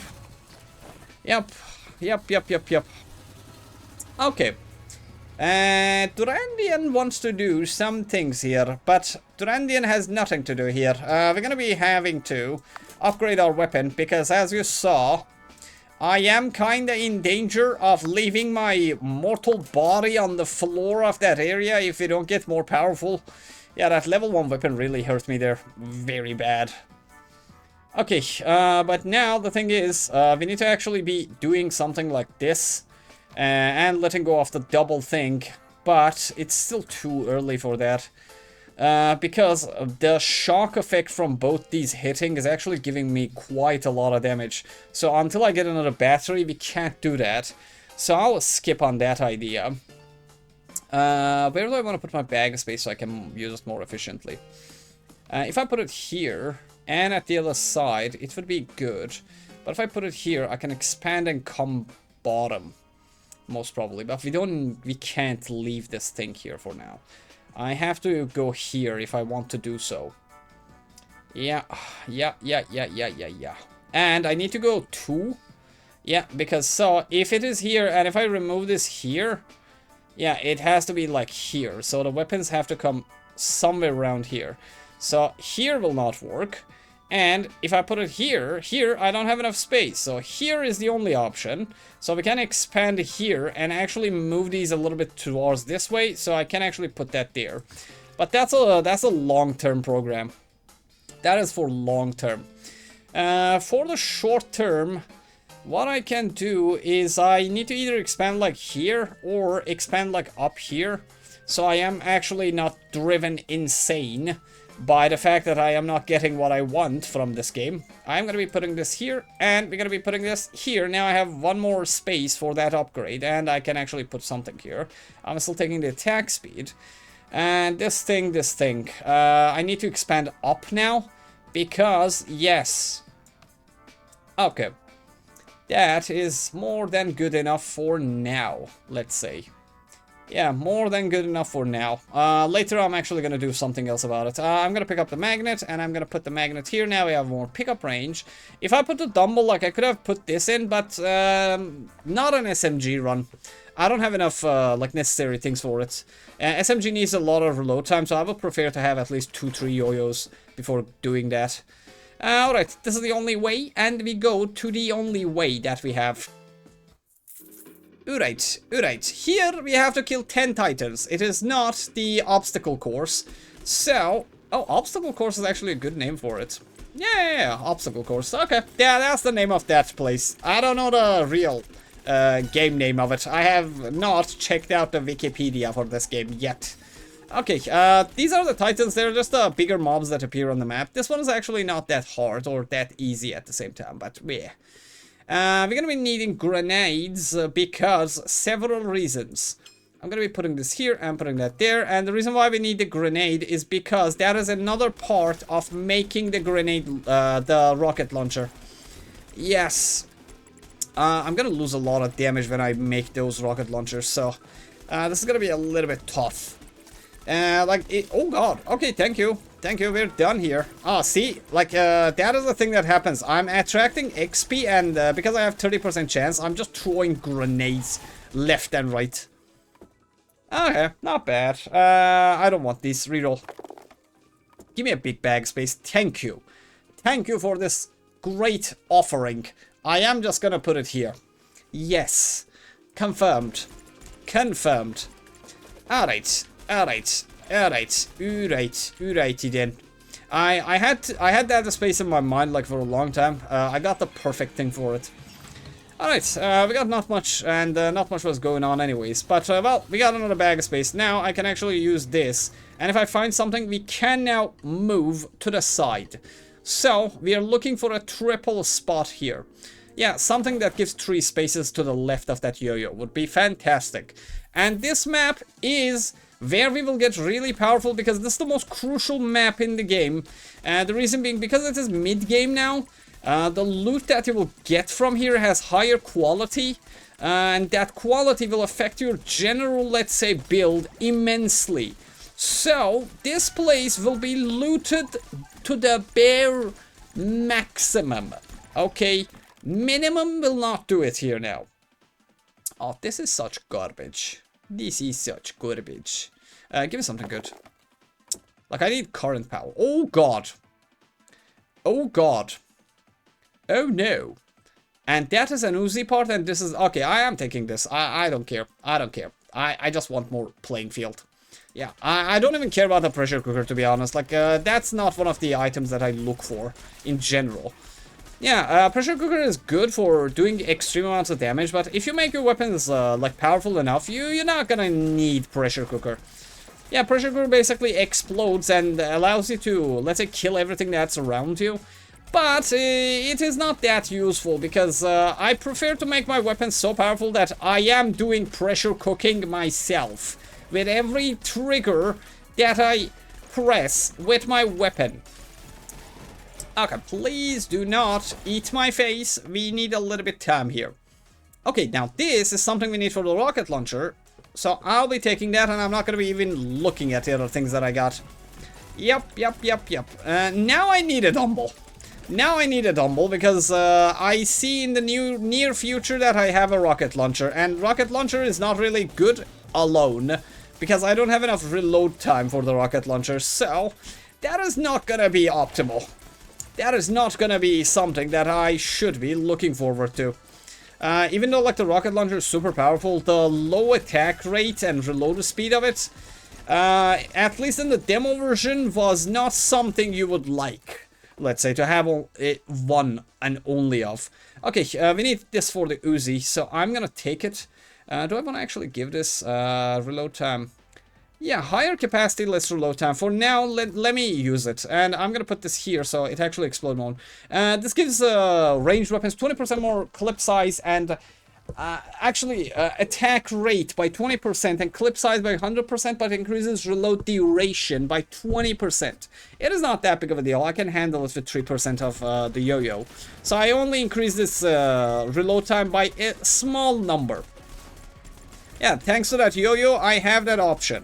Yep. Okay. Durandian wants to do some things here, but Durandian has nothing to do here. We're gonna be having to upgrade our weapon, because as you saw, I am kinda in danger of leaving my mortal body on the floor of that area if we don't get more powerful. Yeah, that level 1 weapon really hurt me there. Very bad. Okay, but now the thing is, we need to actually be doing something like this. And letting go of the double thing. But it's still too early for that. Because the shock effect from both these hitting is actually giving me quite a lot of damage. So until I get another battery, we can't do that. So I'll skip on that idea. Where do I want to put my bag space so I can use it more efficiently? If I put it here and at the other side, it would be good. But if I put it here, I can expand and come bottom. Most probably. But we can't leave this thing here for now. I have to go here if I want to do so. Yeah. And I need to go 2. Yeah, because so if it is here and if I remove this here, yeah, it has to be like here. So the weapons have to come somewhere around here. So here will not work. And if I put it here, I don't have enough space. So here is the only option. So we can expand here and actually move these a little bit towards this way. So I can actually put that there. But that's a long-term program. That is for long-term. For the short-term, what I can do is I need to either expand like here or expand like up here. So I am actually not driven insane by the fact that I am not getting what I want from this game. I'm going to be putting this here, and we're going to be putting this here. Now I have one more space for that upgrade, and I can actually put something here. I'm still taking the attack speed. And this thing. I need to expand up now, because, yes. Okay. That is more than good enough for now, let's say. Yeah, more than good enough for now. Later I'm actually going to do something else about it. I'm going to pick up the magnet, and I'm going to put the magnet here. Now we have more pickup range. If I put the dumbbell, like, I could have put this in, but not an SMG run. I don't have enough, like, necessary things for it. SMG needs a lot of reload time, so I would prefer to have at least 2-3 yo-yos before doing that. Alright, this is the only way, and we go to the only way that we have. Alright. Here we have to kill 10 titans. It is not the obstacle course. So, oh, obstacle course is actually a good name for it. Yeah, obstacle course. Okay, yeah, that's the name of that place. I don't know the real game name of it. I have not checked out the Wikipedia for this game yet. Okay, these are the titans. They're just the bigger mobs that appear on the map. This one is actually not that hard or that easy at the same time, but yeah. We're gonna be needing grenades because several reasons. I'm gonna be putting this here and putting that there, and the reason why we need the grenade is because that is another part of making the grenade, the rocket launcher. Yes. I'm gonna lose a lot of damage when I make those rocket launchers, so this is gonna be a little bit tough. Oh god. Okay, thank you. Thank you, we're done here. Oh, see? Like, that is the thing that happens. I'm attracting XP, and because I have 30% chance, I'm just throwing grenades left and right. Okay, not bad. I don't want these. Reroll. Give me a big bag space. Thank you. Thank you for this great offering. I am just gonna put it here. Yes. Confirmed. Confirmed. Alright. Alright. Alright. Alrighty then. I had that space in my mind like for a long time. I got the perfect thing for it. Alright, we got not much, and not much was going on anyways. But, well, we got another bag of space. Now I can actually use this. And if I find something, we can now move to the side. So, we are looking for a triple spot here. Yeah, something that gives 3 spaces to the left of that yo-yo would be fantastic. And this map is where we will get really powerful, because this is the most crucial map in the game. And the reason being, because it is mid-game now, the loot that you will get from here has higher quality, and that quality will affect your general, let's say, build immensely. So, this place will be looted to the bare maximum. Okay, minimum will not do it here now. Oh, this is such garbage. This is such garbage. Give me something good. Like, I need current power. Oh, God. Oh, God. Oh, no. And that is an Uzi part, and this is... Okay, I am taking this. I don't care. I don't care. I just want more playing field. Yeah, I don't even care about the pressure cooker, to be honest. Like, that's not one of the items that I look for in general. Yeah, pressure cooker is good for doing extreme amounts of damage, but if you make your weapons, like, powerful enough, you're not gonna need pressure cooker. Yeah, pressure cooker basically explodes and allows you to, let's say, kill everything that's around you. But it is not that useful, because I prefer to make my weapons so powerful that I am doing pressure cooking myself with every trigger that I press with my weapon. Okay, please do not eat my face. We need a little bit time here. Okay, now this is something we need for the rocket launcher. So I'll be taking that, and I'm not going to be even looking at the other things that I got. Yep. Now I need a dumble. Now I need a dumble, because I see in the near future that I have a rocket launcher. And rocket launcher is not really good alone, because I don't have enough reload time for the rocket launcher. So that is not going to be optimal. That is not going to be something that I should be looking forward to. Even though, like, the rocket launcher is super powerful, the low attack rate and reload speed of it, at least in the demo version, was not something you would like. Let's say, to have one and only of. Okay, we need this for the Uzi, so I'm gonna take it. Do I want to actually give this reload time? Yeah, higher capacity, less reload time. For now, let me use it. And I'm gonna put this here so it actually explodes more. This gives ranged weapons 20% more clip size, and actually attack rate by 20% and clip size by 100%, but increases reload duration by 20%. It is not that big of a deal. I can handle it with 3% of the yo-yo. So I only increase this reload time by a small number. Yeah, thanks to that yo-yo, I have that option.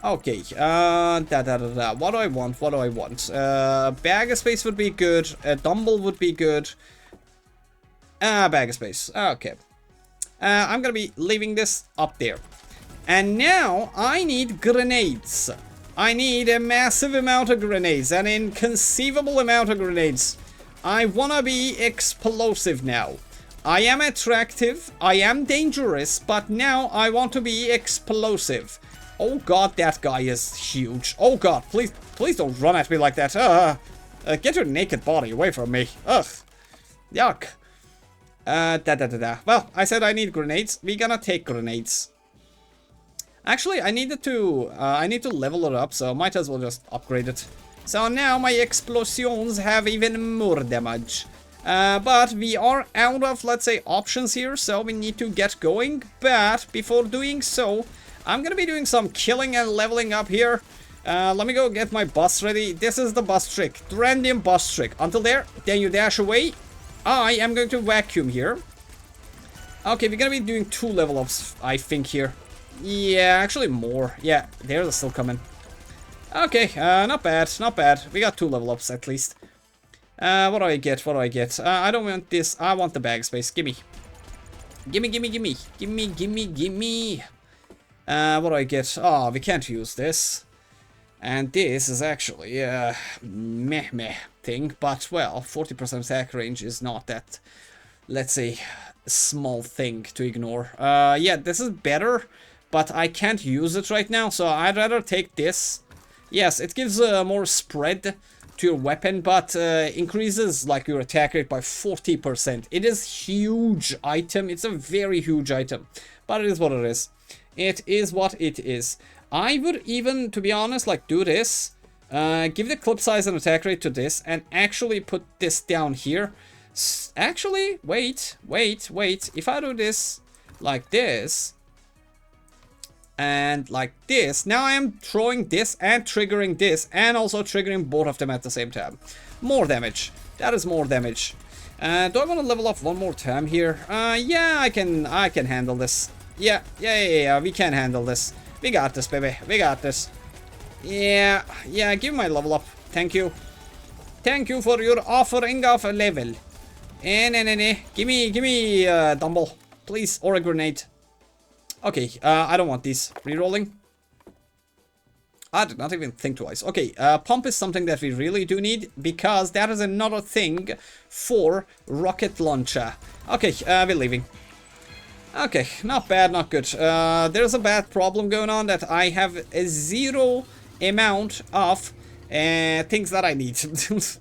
Okay, what do I want? What do I want? Bag of space would be good. A dumble would be good. Bag of space. Okay. I'm gonna be leaving this up there. And now I need grenades. I need a massive amount of grenades, an inconceivable amount of grenades. I wanna be explosive now. I am attractive, I am dangerous, but now I want to be explosive. Oh god, that guy is huge. Oh god, please don't run at me like that. Get your naked body away from me. Ugh. Yuck. Well, I said I need grenades. We're gonna take grenades. Actually, I need to level it up, so might as well just upgrade it. So now my explosions have even more damage. But we are out of, let's say, options here, so we need to get going. But before doing so, I'm gonna be doing some killing and leveling up here. Let me go get my bus ready. This is the bus trick, the random bus trick. Until there, then you dash away. I am going to vacuum here. Okay, we're gonna be doing 2 level ups, I think, here. Yeah, actually more. Yeah, they're still coming. Okay, not bad, not bad. We got 2 level ups at least. What do I get? What do I get? I don't want this. I want the bag space. Gimme. Gimme, gimme, gimme. Gimme, gimme, gimme. What do I get? Oh, we can't use this. And this is actually a meh thing. But, well, 40% attack range is not that, let's say, small thing to ignore. Yeah, this is better, but I can't use it right now. So I'd rather take this. Yes, it gives more spread to your weapon, but increases like your attack rate by 40%. It is huge item. It's a very huge item, but it is what it is. It is what it is. I would even, to be honest, like do this, give the clip size and attack rate to this, and actually put this down here. Actually, wait. If I do this like this, and like this, now I am throwing this and triggering this, and also triggering both of them at the same time. More damage. That is more damage. Do I want to level up one more time here? Yeah, I can handle this. Yeah, we can handle this. We got this, baby. We got this. Yeah, give me my level up. Thank you. Thank you for your offering of a level. Gimme dumbbell, please, or a grenade. Okay, I don't want these. Rerolling. I did not even think twice. Okay, pump is something that we really do need, because that is another thing for rocket launcher. Okay, we're leaving. Okay, not bad, not good. There's a bad problem going on that I have a 0 amount of things that I need. This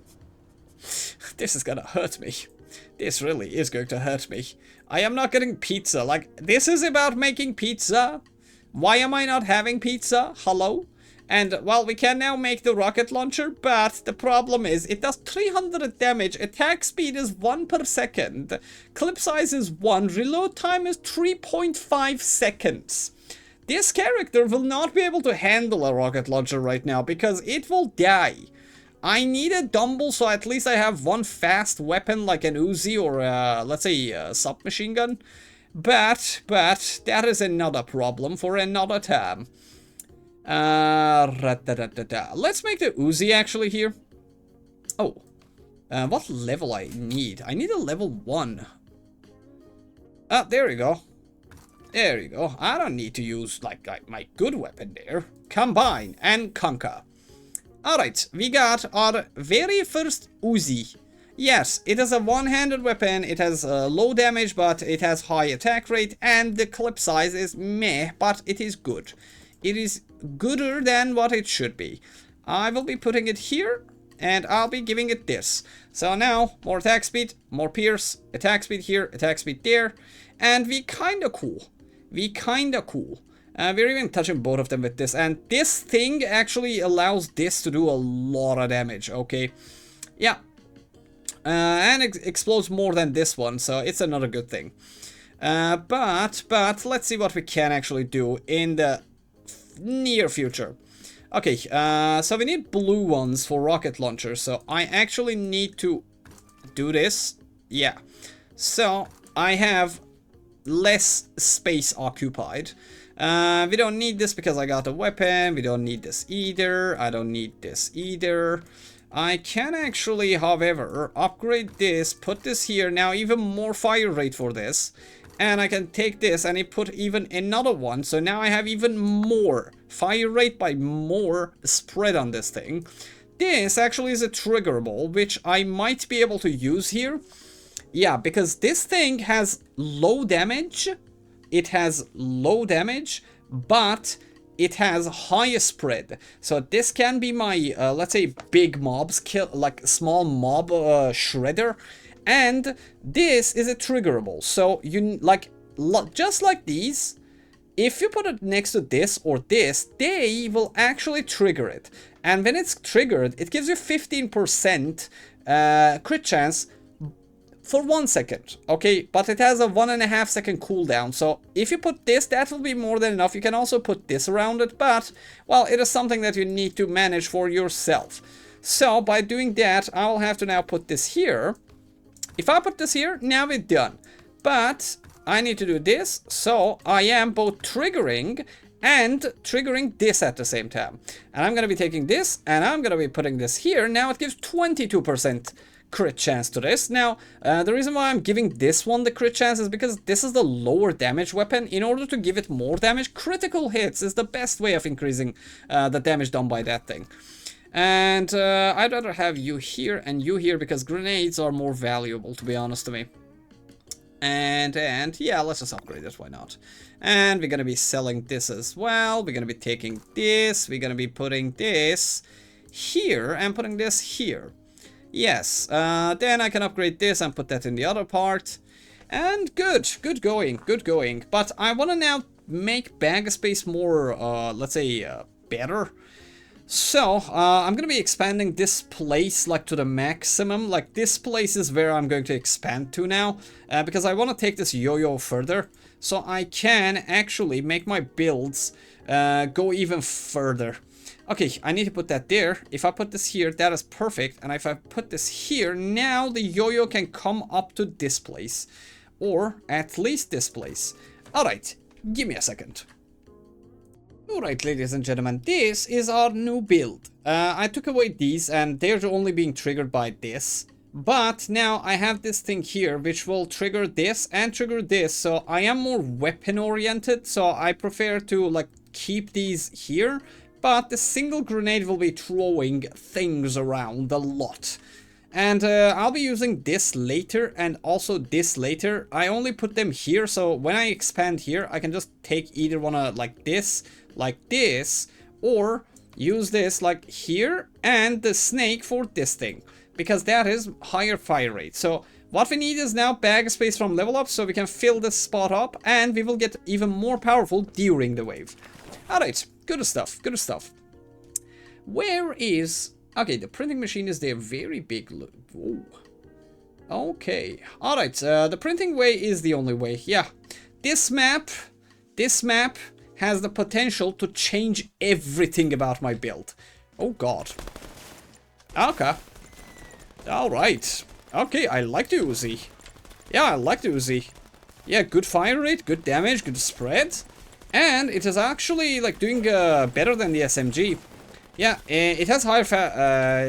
is gonna hurt me. This really is going to hurt me. I am not getting pizza. Like, this is about making pizza. Why am I not having pizza? Hello? And, well, we can now make the rocket launcher, but the problem is it does 300 damage, attack speed is 1 per second, clip size is 1, reload time is 3.5 seconds. This character will not be able to handle a rocket launcher right now because it will die. I need a dumbbell so at least I have one fast weapon like an Uzi or let's say a submachine gun. But that is another problem for another time. Let's make the Uzi actually here. Oh, what level I need? I need a level 1. There you go. There you go. I don't need to use like my good weapon there. Combine and conquer. Alright, we got our very first Uzi. Yes, it is a one-handed weapon, it has low damage, but it has high attack rate, and the clip size is meh, but it is good. It is gooder than what it should be. I will be putting it here, and I'll be giving it this. So now, more attack speed, more pierce, attack speed here, attack speed there, and we kinda cool. We're even touching both of them with this, and this thing actually allows this to do a lot of damage, okay? Yeah. And it explodes more than this one, so it's another good thing. But let's see what we can actually do in the near future. Okay, so we need blue ones for rocket launchers, so I actually need to do this. Yeah. So, I have less space occupied. We don't need this because I got a weapon. We don't need this either. I don't need this either. I can actually, however, upgrade this, put this here, now even more fire rate for this. And I can take this and put even another one. So now I have even more fire rate by more spread on this thing. This actually is a triggerable, which I might be able to use here. Yeah, because this thing has low damage. It has low damage, but it has high spread. So this can be my, let's say, big mobs, kill like small mob shredder. And this is a triggerable. So you just like these, if you put it next to this or this, they will actually trigger it. And when it's triggered, it gives you 15% crit chance for 1 second, okay, but it has a 1.5 second cooldown, so if you put this, that will be more than enough. You can also put this around it, but, well, it is something that you need to manage for yourself. So, by doing that, I will have to now put this here. If I put this here, now we're done. But, I need to do this, so I am both triggering and triggering this at the same time. And I'm gonna be taking this, and I'm gonna be putting this here. Now it gives 22% crit chance to this. Now, the reason why I'm giving this one the crit chance is because this is the lower damage weapon. In order to give it more damage, critical hits is the best way of increasing the damage done by that thing. And I'd rather have you here and you here because grenades are more valuable, to be honest to me. And yeah, let's just upgrade it, why not? And we're gonna be selling this as well. We're gonna be taking this, we're gonna be putting this here and putting this here. Yes, then I can upgrade this and put that in the other part. And good going, good going. But I wanna now make bag space more, let's say, better. So, I'm gonna be expanding this place, like, to the maximum. Like, this place is where I'm going to expand to now, because I want to take this yo-yo further, so I can actually make my builds go even further. Okay, I need to put that there. If I put this here, that is perfect, and if I put this here, now the yo-yo can come up to this place, or at least this place. Alright, give me a second. Alright, ladies and gentlemen, this is our new build. I took away these and they're only being triggered by this. But now I have this thing here which will trigger this and trigger this. So I am more weapon oriented. So I prefer to like keep these here. But the single grenade will be throwing things around a lot. And I'll be using this later and also this later. I only put them here. So when I expand here, I can just take either one like this, or use this like here and the snake for this thing, because that is higher fire rate. So what we need is now bag space from level up, so we can fill this spot up and we will get even more powerful during the wave. Alright, good stuff, good stuff. Where is... Okay, the printing machine is there, very big. Whoa. Okay, alright, the printing way is the only way, yeah. This map has the potential to change everything about my build. Oh god. Okay. Alright. Okay, I like the Uzi. Yeah, I like the Uzi. Yeah, good fire rate, good damage, good spread. And it is actually like doing better than the SMG. Yeah, it has higher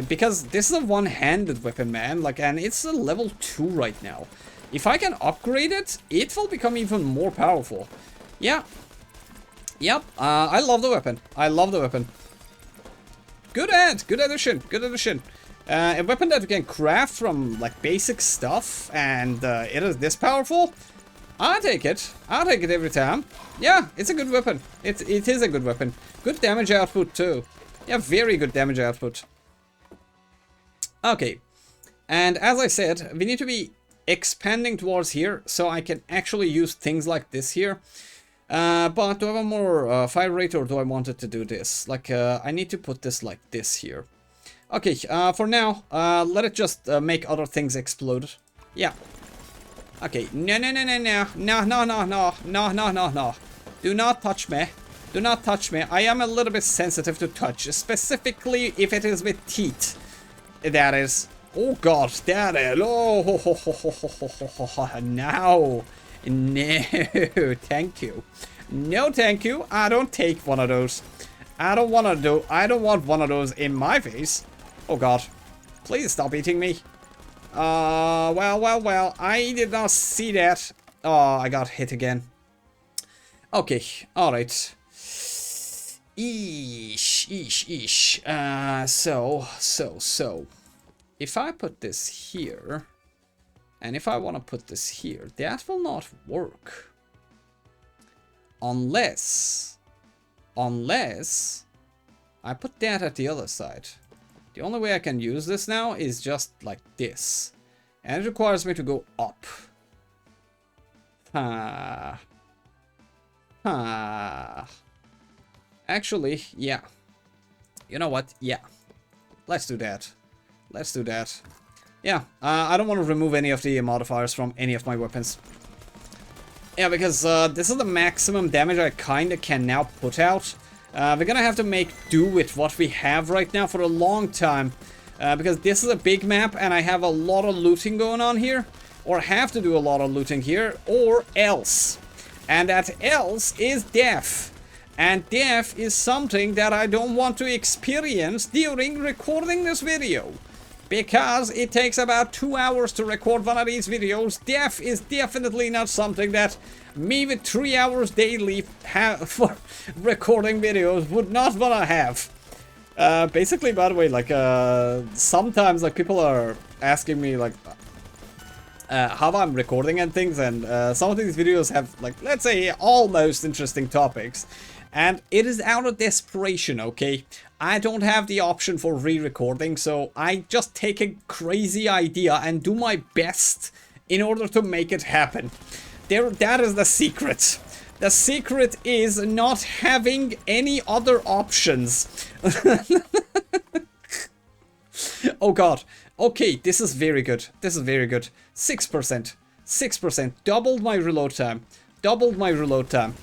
because this is a one-handed weapon, man. Like, and it's a level 2 right now. If I can upgrade it, it will become even more powerful. Yeah. Yep, I love the weapon. I love the weapon. Good addition, good addition. A weapon that you can craft from like basic stuff, and it is this powerful. I'll take it. I'll take it every time. Yeah, it's a good weapon. It is a good weapon. Good damage output too. Yeah, very good damage output. Okay, and as I said, we need to be expanding towards here, so I can actually use things like this here. But do I want more fire rate, or do I want it to do this? Like, I need to put this like this here. Okay, for now, let it just make other things explode. Yeah. Okay, no. Do not touch me. Do not touch me. I am a little bit sensitive to touch, specifically if it is with teeth. That is. Oh god, that is. Oh, no. No, thank you. No, thank you. I don't take one of those. I don't want one of those in my face. Oh god. Please stop eating me. Well. I did not see that. Oh, I got hit again. Okay, alright. Eesh. So. If I put this here, and if I want to put this here, that will not work. Unless I put that at the other side. The only way I can use this now is just like this. And it requires me to go up. Actually, yeah. You know what? Yeah. Let's do that. Let's do that. Yeah, I don't want to remove any of the modifiers from any of my weapons. Yeah, because this is the maximum damage I kinda can now put out. We're gonna have to make do with what we have right now for a long time. Because this is a big map and I have a lot of looting going on here. or have to do a lot of looting here, or else. And that else is death. And death is something that I don't want to experience during recording this video. Because it takes about 2 hours to record one of these videos. Death is definitely not something that me with 3 hours daily for recording videos would not want to have. Basically, by the way, like, sometimes, like, people are asking me, like, how I'm recording and things, and some of these videos have, like, let's say, almost interesting topics. And it is out of desperation, okay? I don't have the option for re-recording, so I just take a crazy idea and do my best in order to make it happen. That is the secret. The secret is not having any other options. Oh god. Okay, this is very good. This is very good. 6%. 6%. Doubled my reload time. Doubled my reload time.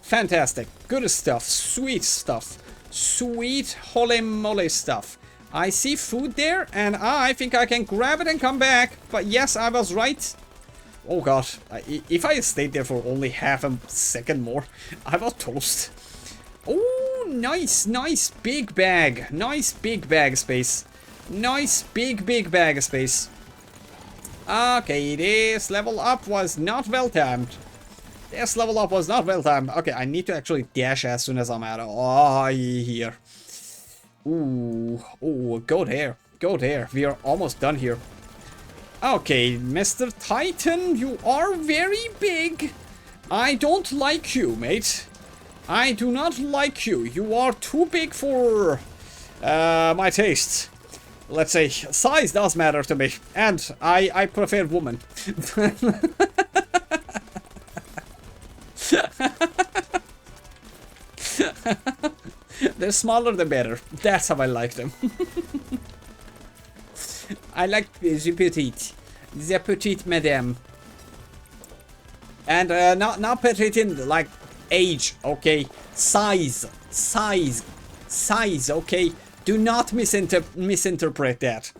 Fantastic. Good stuff. Sweet stuff. Sweet holy moly stuff. I see food there, and I think I can grab it and come back. But yes, I was right. Oh god. If I stayed there for only half a second more, I was toast. Oh, nice, nice big bag. Nice big bag space. Nice big bag of space. Okay, this level up was not well timed. This level up was not well timed. Okay, I need to actually dash as soon as I'm out of here. Ooh, go there. Go there. We are almost done here. Okay, Mr. Titan, you are very big. I don't like you, mate. I do not like you. You are too big for my taste. Let's say, size does matter to me. And I prefer woman. The smaller the better. That's how I like them. I like the petite. The petite madame. And not petite in like age, okay? Size, okay? Do not misinterpret that.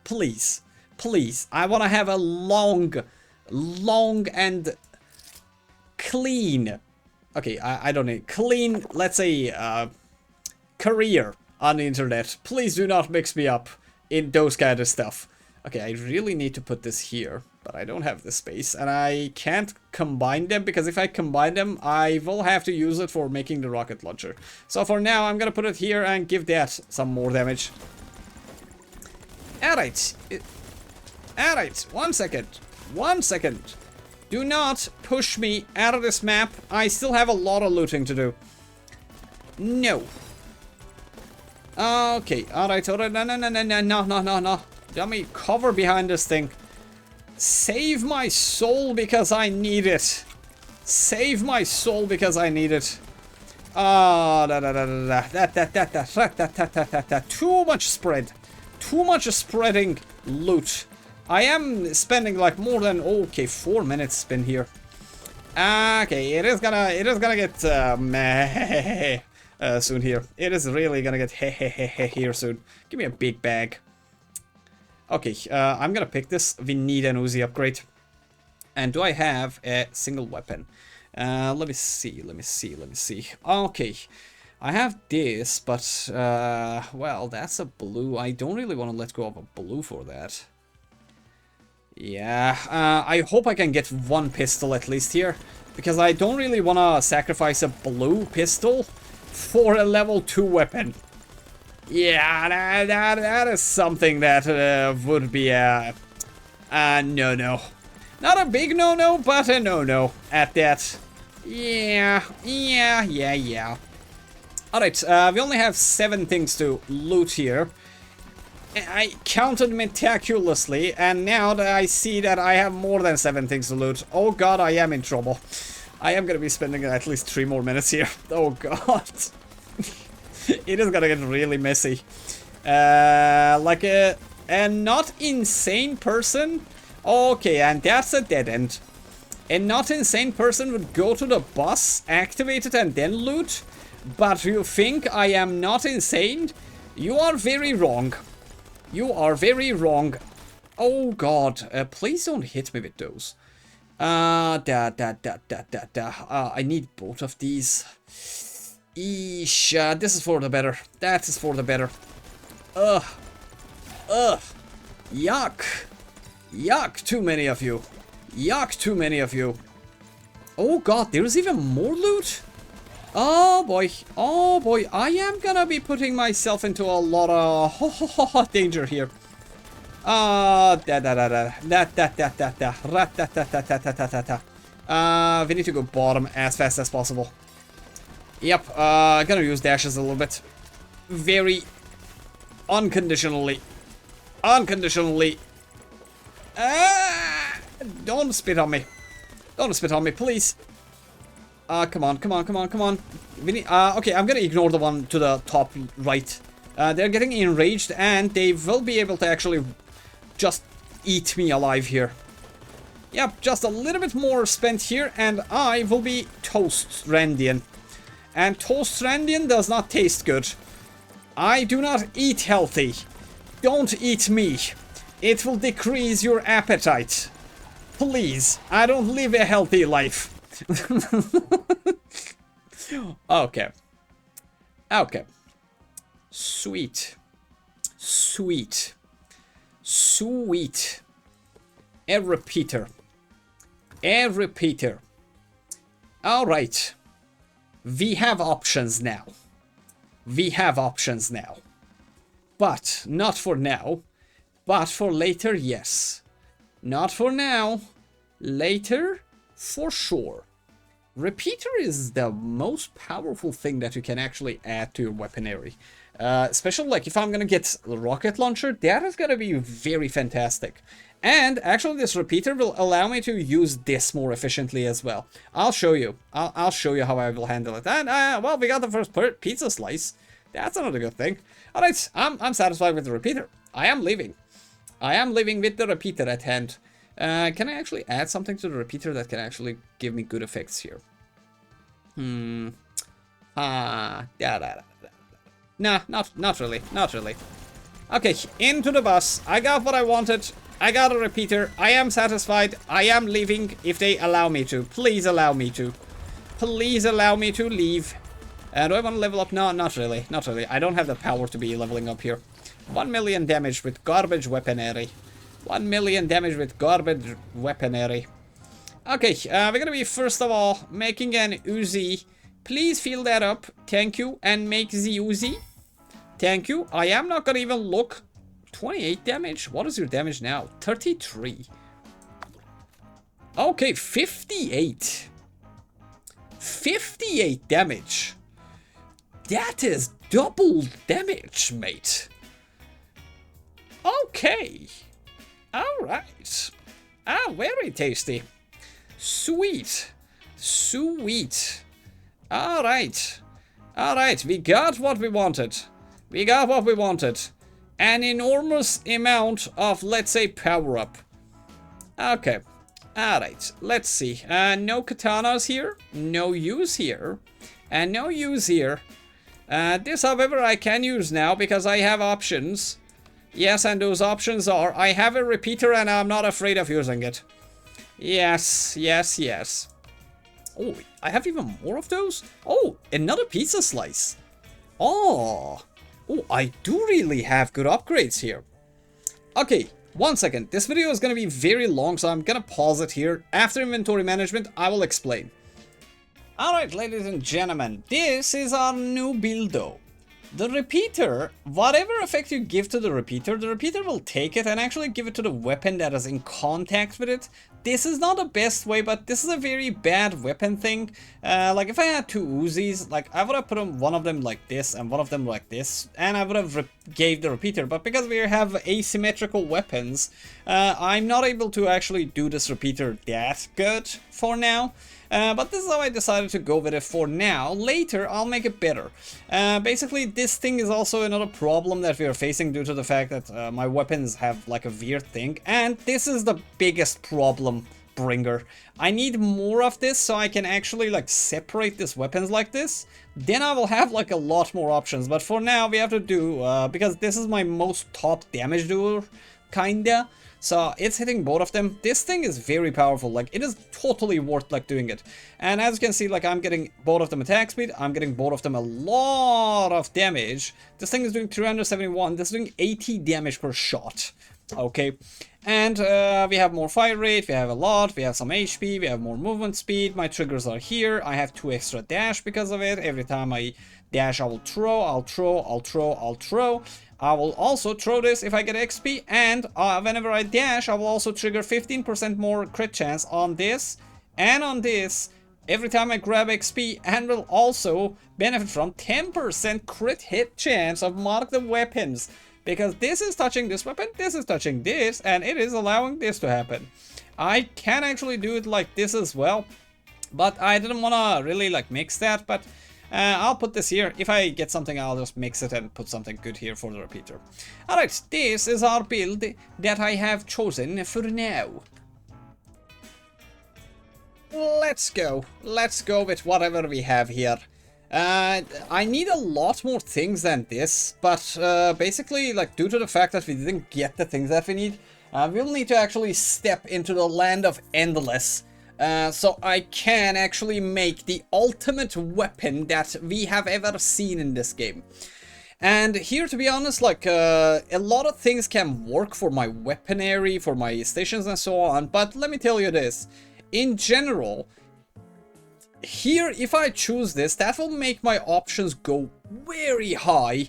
Please, please. I want to have a long and clean. Okay, I don't need clean, let's say, career on the internet. Please do not mix me up in those kind of stuff. Okay, I really need to put this here, but I don't have the space, and I can't combine them, because if I combine them, I will have to use it for making the rocket launcher. So for now, I'm gonna put it here and give that some more damage. Alright. Alright, 1 second. 1 second. Do not push me out of this map. I still have a lot of looting to do. No. Okay, alright, no. Let me cover behind this thing. Save my soul because I need it. Save my soul because I need it. Too much spread. Too much spreading loot. I am spending like more than 4 minutes spent here. Okay, it is gonna get soon here. It is really gonna get here soon. Give me a big bag. Okay, I'm gonna pick this. We need an Uzi upgrade. And do I have a single weapon? Let me see. Okay, I have this, but well, that's a blue. I don't really want to let go of a blue for that. Yeah, I hope I can get one pistol at least here, because I don't really want to sacrifice a blue pistol for a level 2 weapon. Yeah, that is something that would be a no-no. Not a big no-no, but a no-no at that. Yeah. Alright, we only have 7 things to loot here. I counted meticulously, and now that I see that I have more than 7 things to loot, oh god, I am in trouble. I am gonna be spending at least 3 more minutes here. Oh god. It is gonna get really messy. Like a not insane person. Okay, and that's a dead end. A not insane person would go to the bus, activate it, and then loot. But you think I am not insane? You are very wrong. You are very wrong. Oh god, please don't hit me with those. I need both of these. Eesh, this is for the better. That is for the better. Ugh. Yuck. Yuck, too many of you. Yuck, too many of you. Oh god, there's even more loot? Oh boy, I am gonna be putting myself into a lot of danger here. We need to go bottom as fast as possible. Yep, gonna use dashes a little bit. Very unconditionally. Unconditionally. Don't spit on me. Don't spit on me, please. Come on. We need, okay, I'm gonna ignore the one to the top right. They're getting enraged and they will be able to actually just eat me alive here. Yep, just a little bit more spent here and I will be toast Randian. And toast Randian does not taste good. I do not eat healthy. Don't eat me. It will decrease your appetite. Please, I don't live a healthy life. Okay. Okay. Sweet. Sweet. Sweet. A repeater. A repeater. Alright. We have options now. We have options now. But not for now. But for later, yes. Not for now. Later, for sure. Repeater is the most powerful thing that you can actually add to your weaponry. Especially like if I'm gonna get the rocket launcher, that is gonna be very fantastic. And actually this repeater will allow me to use this more efficiently as well. I'll show you. I'll show you how I will handle it. And well, we got the first pizza slice. That's another good thing. Alright, I'm satisfied with the repeater. I am leaving. I am leaving with the repeater at hand. Can I actually add something to the repeater that can actually give me good effects here? Nah, not really. Not really. Okay, into the bus. I got what I wanted. I got a repeater. I am satisfied. I am leaving if they allow me to. Please allow me to. Please allow me to leave. Do I want to level up? No, not really. Not really. I don't have the power to be leveling up here. 1 million damage with garbage weaponry. 1 million damage with garbage weaponry. Okay, we're gonna be first of all making an Uzi. Please fill that up. Thank you. And make the Uzi. Thank you. I am not gonna even look. 28 damage? What is your damage now? 33. Okay, 58. 58 damage. That is double damage, mate. Okay. Alright. Very tasty. Sweet. Sweet. Alright. Alright, we got what we wanted. We got what we wanted. An enormous amount of, let's say, power-up. Okay. Alright, let's see. No katanas here. No use here. And no use here. This, however, I can use now because I have options. Yes, and those options are, I have a repeater and I'm not afraid of using it. Yes, yes, yes. Oh, I have even more of those? Oh, another pizza slice. Oh, I do really have good upgrades here. Okay, 1 second. This video is going to be very long, so I'm going to pause it here. After inventory management, I will explain. Alright, ladies and gentlemen, this is our new buildo. The repeater, whatever effect you give to the repeater will take it and actually give it to the weapon that is in contact with it. This is not the best way, but this is a very bad weapon thing. Like if I had two Uzis, like I would have put one of them like this and one of them like this, and I would have gave the repeater. But because we have asymmetrical weapons, I'm not able to actually do this repeater that good for now. But this is how I decided to go with it for now. Later, I'll make it better. Basically, this thing is also another problem that we are facing due to the fact that my weapons have like a weird thing. And this is the biggest problem bringer. I need more of this so I can actually like separate these weapons like this. Then I will have like a lot more options. But for now, we have to do, because this is my most top damage doer, kinda. So it's hitting both of them. This thing is very powerful. Like, it is totally worth like doing it. And as you can see, like, I'm getting both of them attack speed. I'm getting both of them a lot of damage. This thing is doing 371. This is doing 80 damage per shot. Okay. And we have more fire rate, we have a lot, we have some HP, we have more movement speed. My triggers are here. I have 2 extra dash because of it. Every time I dash, I will throw, I'll throw, I'll throw, I'll throw. I will also throw this if I get XP, and whenever I dash, I will also trigger 15% more crit chance on this and on this every time I grab XP, and will also benefit from 10% crit hit chance of mark the weapons. Because this is touching this weapon, this is touching this, and it is allowing this to happen. I can actually do it like this as well, but I didn't want to really like mix that, but I'll put this here. If I get something, I'll just mix it and put something good here for the repeater. Alright, this is our build that I have chosen for now. Let's go. Let's go with whatever we have here. I need a lot more things than this, but basically, like, due to the fact that we didn't get the things that we need, we'll need to actually step into the land of endless. So I can actually make the ultimate weapon that we have ever seen in this game. And here, to be honest, like, a lot of things can work for my weaponry, for my stations and so on, but let me tell you this. In general, here, if I choose this, that will make my options go very high,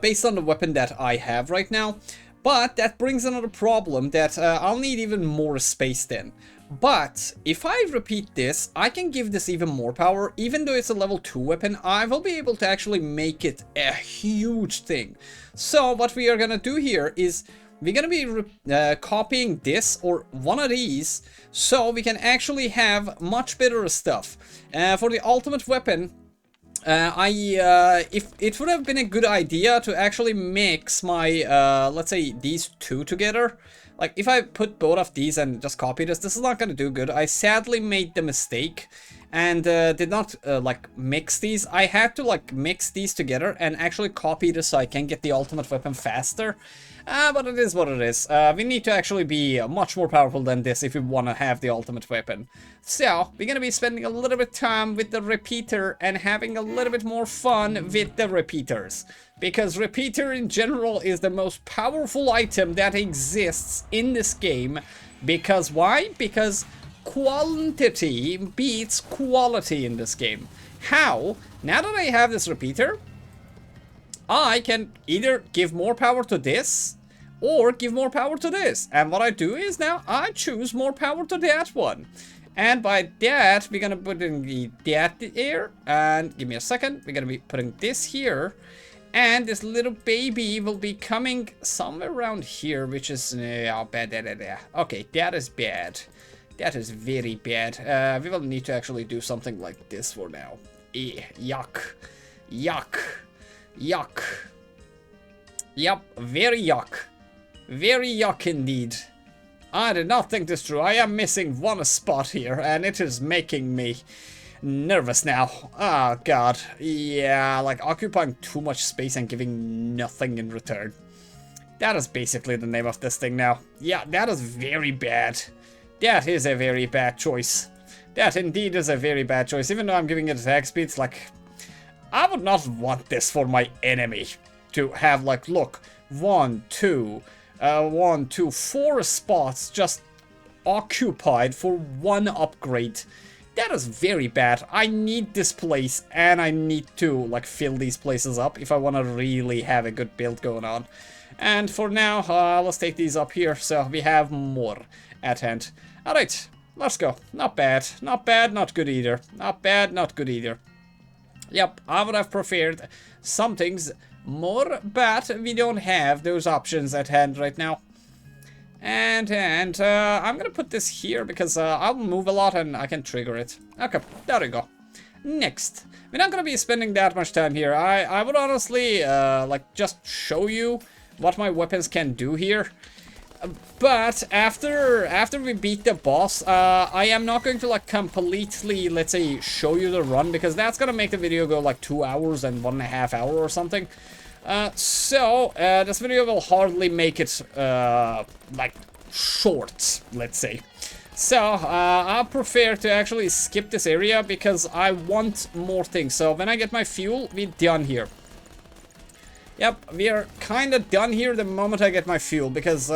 based on the weapon that I have right now. But that brings another problem that I'll need even more space then. But if I repeat this, I can give this even more power. Even though it's a level 2 weapon, I will be able to actually make it a huge thing. So what we are gonna do here is we're gonna be copying this or one of these, so we can actually have much better stuff. For the ultimate weapon, if it would have been a good idea to actually mix my, let's say, these two together. Like, if I put both of these and just copy this is not gonna do good. I sadly made the mistake and did not, like, mix these. I had to, like, mix these together and actually copy this so I can get the ultimate weapon faster. But it is what it is. We need to actually be much more powerful than this if we want to have the ultimate weapon. So, we're gonna be spending a little bit of time with the repeater and having a little bit more fun with the repeaters. Because repeater in general is the most powerful item that exists in this game. Because why? Because quantity beats quality in this game. How? Now that I have this repeater, I can either give more power to this or give more power to this. And what I do is now I choose more power to that one. And by that, we're gonna put in that here. And give me a second. We're gonna be putting this here. And this little baby will be coming somewhere around here, which is bad. Okay, that is bad. That is very bad. We will need to actually do something like this for now. Yuck. Yuck. Yuck. Yep, very yuck. Very yuck indeed. I did not think this through. I am missing one spot here, and it is making me nervous now. Oh god. Yeah, like occupying too much space and giving nothing in return. That is basically the name of this thing now. Yeah, that is very bad. That is a very bad choice. That indeed is a very bad choice. Even though I'm giving it attack speeds, like, I would not want this for my enemy. To have, like, look, 1, 2, 4 spots just occupied for one upgrade. That is very bad. I need this place, and I need to, like, fill these places up if I want to really have a good build going on. And for now, let's take these up here, so we have more at hand. Alright, let's go. Not bad. Not bad, not good either. Not bad, not good either. Yep, I would have preferred some things more, but we don't have those options at hand right now. And I'm gonna put this here because I'll move a lot and I can trigger it. Okay, there we go. Next, we're not gonna be spending that much time here. I would honestly like just show you what my weapons can do here. But after we beat the boss, I am not going to, like, completely, let's say, show you the run, because that's gonna make the video go like 2 hours and 1.5 hours or something. So this video will hardly make it like short, let's say. So, I prefer to actually skip this area because I want more things. So, when I get my fuel, we're done here. Yep, we are kind of done here the moment I get my fuel, because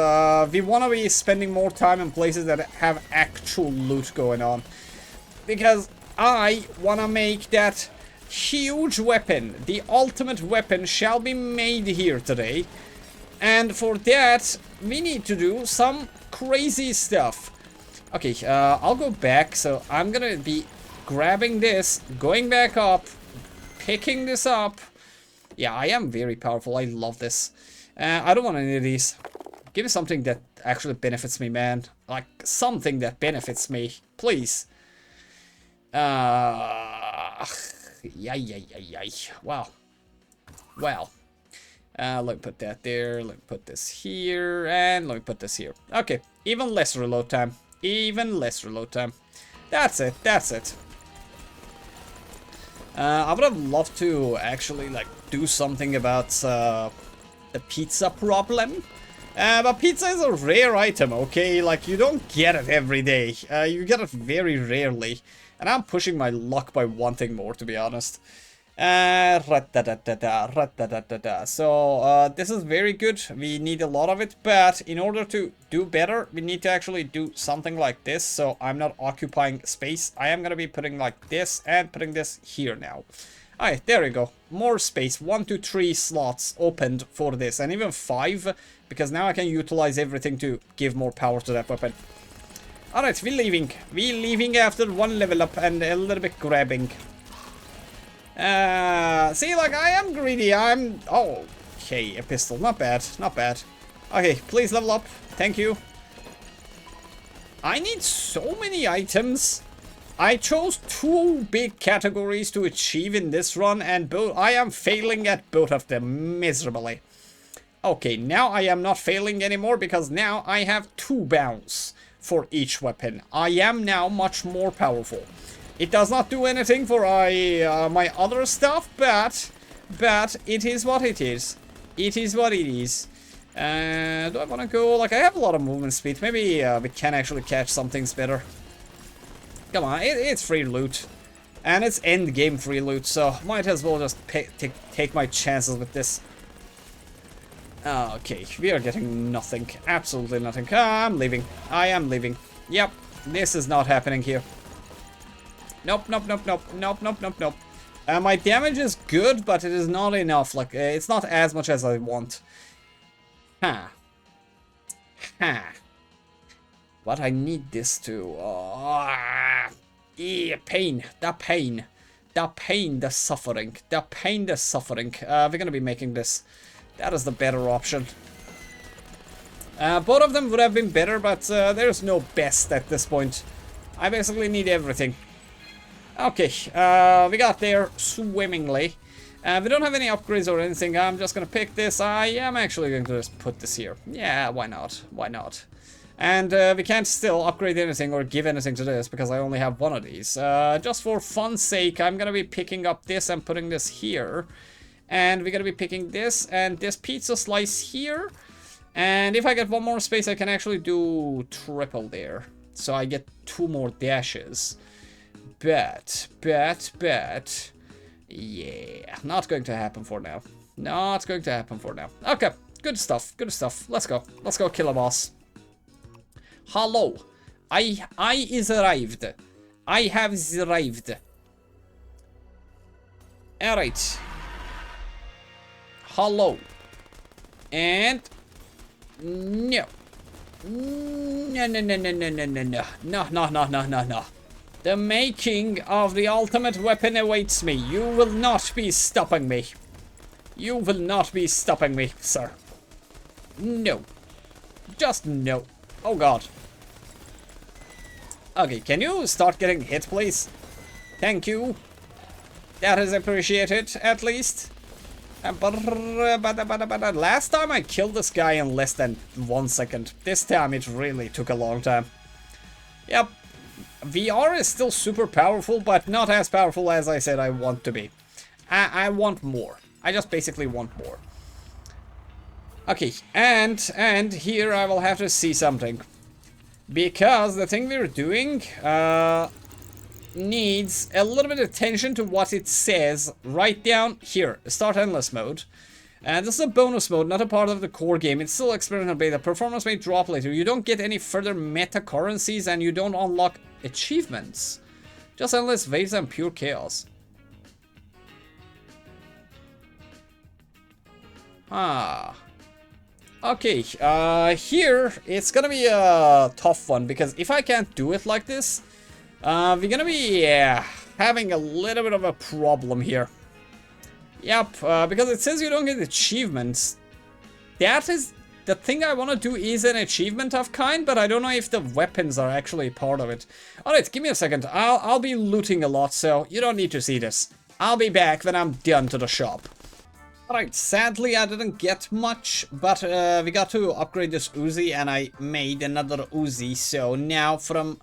we want to be spending more time in places that have actual loot going on. Because I want to make that huge weapon. The ultimate weapon shall be made here today. And for that, we need to do some crazy stuff. Okay, I'll go back, so I'm gonna be grabbing this, going back up, picking this up. Yeah, I am very powerful. I love this. I don't want any of these. Give me something that actually benefits me, man. Like, something that benefits me. Please. Yeah. Wow. Well. Let me put that there. Let me put this here. And let me put this here. Okay. Even less reload time. Even less reload time. That's it. That's it. I would have loved to actually, like, do something about the pizza problem. But pizza is a rare item, okay? Like, you don't get it every day. You get it very rarely. And I'm pushing my luck by wanting more, to be honest. So, this is very good. We need a lot of it. But in order to do better, we need to actually do something like this. So, I'm not occupying space. I am going to be putting like this and putting this here now. Alright, there we go. More space. 1, 2, 3 slots opened for this. And even 5. Because now I can utilize everything to give more power to that weapon. Alright, we're leaving. We're leaving after 1 level up and a little bit grabbing. See, like, I am greedy. Oh, okay, a pistol. Not bad. Not bad. Okay, please level up. Thank you. I need so many items. I chose 2 big categories to achieve in this run, and I am failing at both of them miserably. Okay, now I am not failing anymore because now I have 2 bounce for each weapon. I am now much more powerful. It does not do anything for my other stuff, but it is what it is. It is what it is. Do I want to go? Like, I have a lot of movement speed. Maybe we can actually catch some things better. Come on, it's free loot. And it's end game free loot, so might as well just take my chances with this. Okay, we are getting nothing. Absolutely nothing. I'm leaving. I am leaving. Yep, this is not happening here. Nope, nope, nope, nope, nope, nope, nope, nope. My damage is good, but it is not enough. Like, it's not as much as I want. Huh. Huh. But I need this to... pain. The pain. The pain, the suffering. The pain, the suffering. We're gonna be making this. That is the better option. Both of them would have been better, but there's no best at this point. I basically need everything. Okay, we got there swimmingly. We don't have any upgrades or anything. I'm just gonna pick this. I am actually going to just put this here. Yeah, why not? Why not? And we can't still upgrade anything or give anything to this because I only have 1 of these. Just for fun's sake, I'm gonna be picking up this and putting this here. And we're gonna be picking this and this pizza slice here. And if I get 1 more space, I can actually do triple there. So I get 2 more dashes. Bet. Yeah, not going to happen for now. Not going to happen for now. Okay, good stuff, good stuff. Let's go. Let's go kill a boss. Hello. I is arrived. I have arrived. Alright. Hello. And... No. No. The making of the ultimate weapon awaits me. You will not be stopping me. You will not be stopping me, sir. No. Just no. Oh god. Okay, can you start getting hit, please? Thank you. That is appreciated, at least. Last time I killed this guy in less than 1 second. This time it really took a long time. Yep. VR is still super powerful, but not as powerful as I said I want to be. I want more. I just basically want more. Okay, and here I will have to see something. Because the thing we're doing needs a little bit of attention to what it says right down here. Start endless mode. And this is a bonus mode, not a part of the core game. It's still experimental beta. Performance may drop later. You don't get any further meta currencies and you don't unlock achievements. Just endless waves and pure chaos. Ah. Okay, here it's gonna be a tough one because if I can't do it like this, we're gonna be having a little bit of a problem here. Yep, because it says you don't get achievements. That is the thing I want to do is an achievement of kind, but I don't know if the weapons are actually part of it. All right, give me a second. I'll be looting a lot, so you don't need to see this. I'll be back when I'm done to the shop. All right, sadly I didn't get much, but we got to upgrade this Uzi, and I made another Uzi. So now from,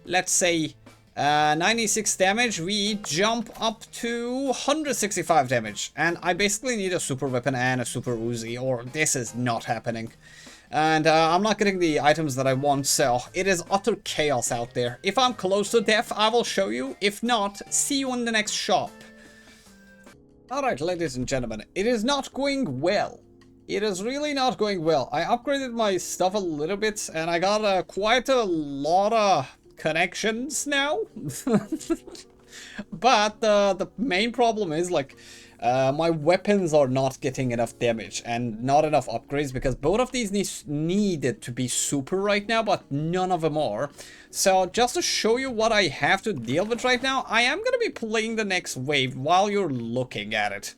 let's say, 96 damage, we jump up to 165 damage. And I basically need a super weapon and a super Uzi, or this is not happening. And I'm not getting the items that I want, so it is utter chaos out there. If I'm close to death, I will show you. If not, see you in the next shop. Alright, ladies and gentlemen, it is not going well. It is really not going well. I upgraded my stuff a little bit, and I got quite a lot of connections now. But the main problem is, like, my weapons are not getting enough damage and not enough upgrades, because both of these needed to be super right now, but none of them are. So just to show you what I have to deal with right now, I am going to be playing the next wave while you're looking at it.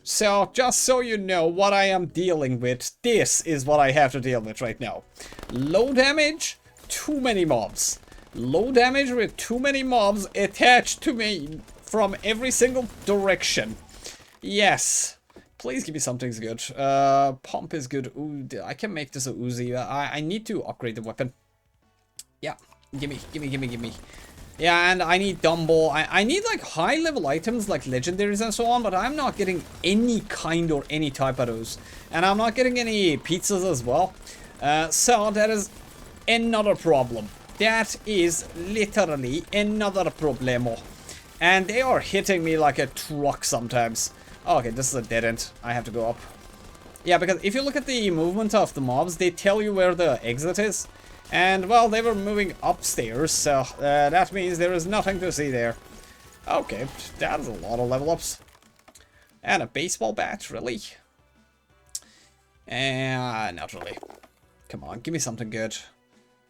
So just so you know what I am dealing with, this is what I have to deal with right now. Low damage, too many mobs. Low damage with too many mobs attached to me from every single direction. Yes. Please give me something good. Pump is good. Ooh, I can make this a Uzi. I need to upgrade the weapon. Yeah. Gimme. Yeah, and I need Dumbo. I need like high level items like legendaries and so on, but I'm not getting any kind or any type of those. And I'm not getting any pizzas as well. So that is another problem. That is literally another problemo. And they are hitting me like a truck sometimes. Oh, okay, this is a dead end. I have to go up. Yeah, because if you look at the movement of the mobs, they tell you where the exit is. And, well, they were moving upstairs, so that means there is nothing to see there. Okay, that is a lot of level ups. And a baseball bat, really? Not really. Come on, give me something good.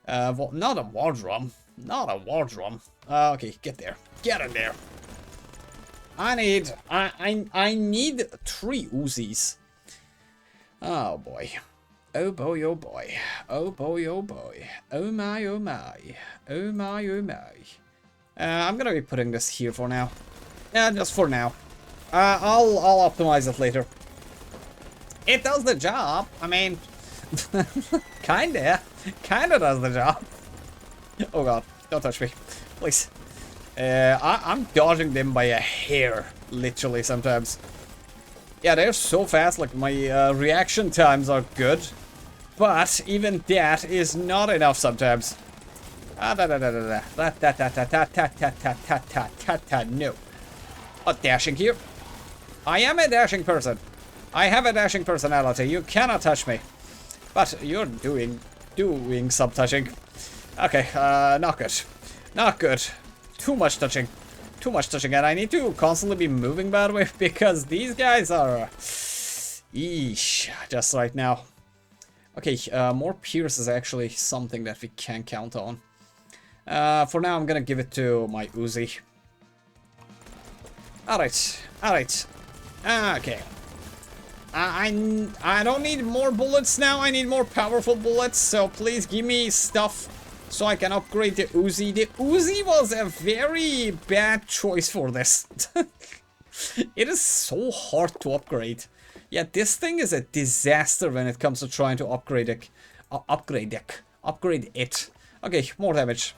Not a war drum. Not a war drum. Okay, get there. Get in there. I need 3 Uzis. Oh boy. Oh boy, oh boy. Oh boy, oh boy. Oh my, oh my. Oh my, oh my. I'm gonna be putting this here for now. Yeah, just for now. I'll optimize it later. It does the job. I mean, kinda does the job. Oh god, don't touch me, please. I'm dodging them by a hair, literally, sometimes. Yeah, they're so fast, like, my reaction times are good. But even that is not enough sometimes. No. Not dashing here. I am a dashing person. I have a dashing personality. You cannot touch me. But you're doing some touching. Okay, not good. Not good. Too much touching. Too much touching, and I need to constantly be moving, by the way, because these guys are... Eesh, just right now. Okay, more Pierce is actually something that we can count on. For now, I'm gonna give it to my Uzi. Alright, alright. Okay. I don't need more bullets now, I need more powerful bullets, so please give me stuff so I can upgrade the Uzi. The Uzi was a very bad choice for this. It is so hard to upgrade. Yeah, this thing is a disaster when it comes to trying to upgrade it. Upgrade it. Okay, more damage.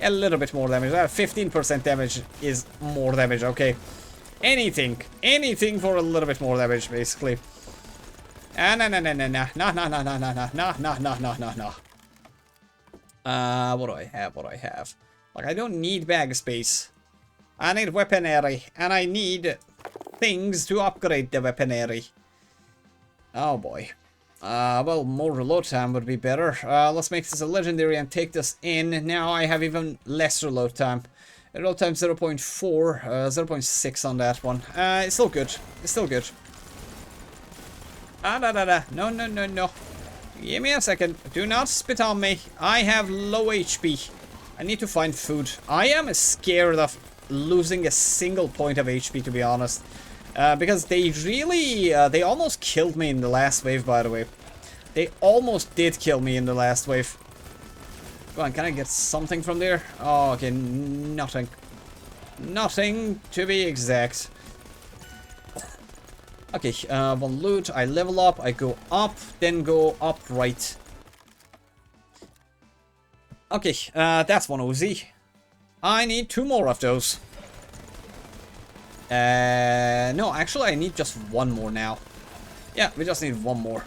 A little bit more damage. 15% damage is more damage, okay. Anything for a little bit more damage, basically. No, no, no, no, no, no, no, no, no, no, no, no, no, no, no, no, no, no. What do I have? What do I have? Like, I don't need bag space. I need weaponry, and I need things to upgrade the weaponry. Oh boy. Well, more reload time would be better. Let's make this a legendary and take this in. Now I have even less reload time. Reload time 0.4, 0.6 on that one. It's still good. It's still good. No, no, no, no. Give me a second. Do not spit on me. I have low HP. I need to find food. I am scared of losing a single point of HP, to be honest. Because they really... they almost killed me in the last wave, by the way. They almost did kill me in the last wave. Come on, can I get something from there? Oh, okay, nothing. Nothing, to be exact. Okay, one loot, I level up, I go up, then go up right. Okay, that's one Uzi. I need 2 more of those. No, actually I need just 1 more now. Yeah, we just need 1 more.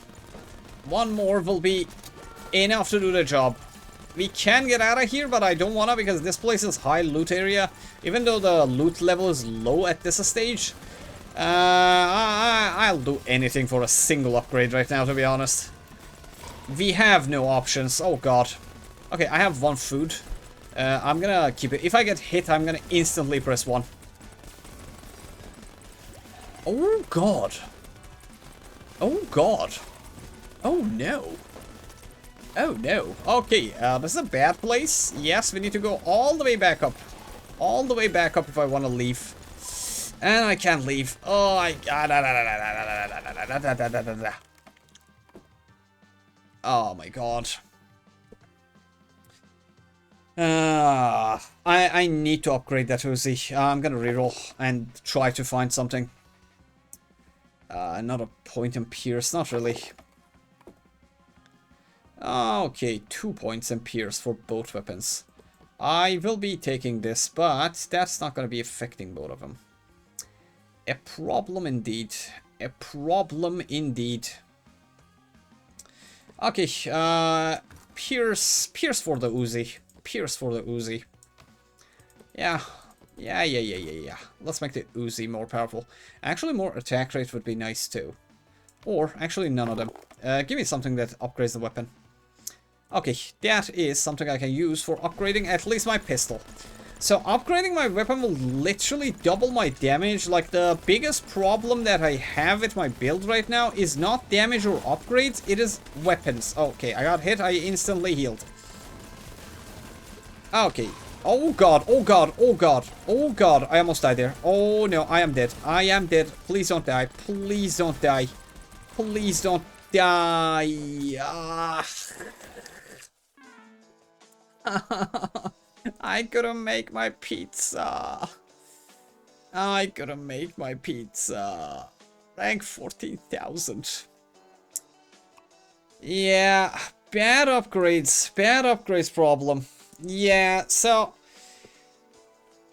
1 more will be enough to do the job. We can get out of here, but I don't wanna because this place is high loot area. Even though the loot level is low at this stage. I'll do anything for a single upgrade right now, to be honest. We have no options. Oh god. Okay, I have 1 food. I'm gonna keep it. If I get hit, I'm gonna instantly press 1. Oh god. Oh god. Oh no. Oh no. Okay, this is a bad place. Yes, we need to go all the way back up. All the way back up if I want to leave. And I can't leave. Oh, oh my god. I need to upgrade that Uzi. I'm gonna reroll and try to find something. Not a point in Pierce, not really. Okay, 2 points in Pierce for both weapons. I will be taking this, but that's not gonna be affecting both of them. A problem indeed. A problem indeed. Okay, Pierce for the Uzi. Pierce for the Uzi. Yeah. Yeah. Let's make the Uzi more powerful. Actually, more attack rate would be nice too. Or, actually, none of them. Give me something that upgrades the weapon. Okay, that is something I can use for upgrading at least my pistol. So upgrading my weapon will literally double my damage. Like, the biggest problem that I have with my build right now is not damage or upgrades, it is weapons. Okay, I got hit, I instantly healed. Okay. Oh god, oh god, oh god, oh god, I almost died there. Oh no, I am dead. I am dead. Please don't die. Please don't die. Please don't die. I couldn't make my pizza. I couldn't make my pizza. Rank 14,000. Yeah, bad upgrades. Bad upgrades problem. Yeah, so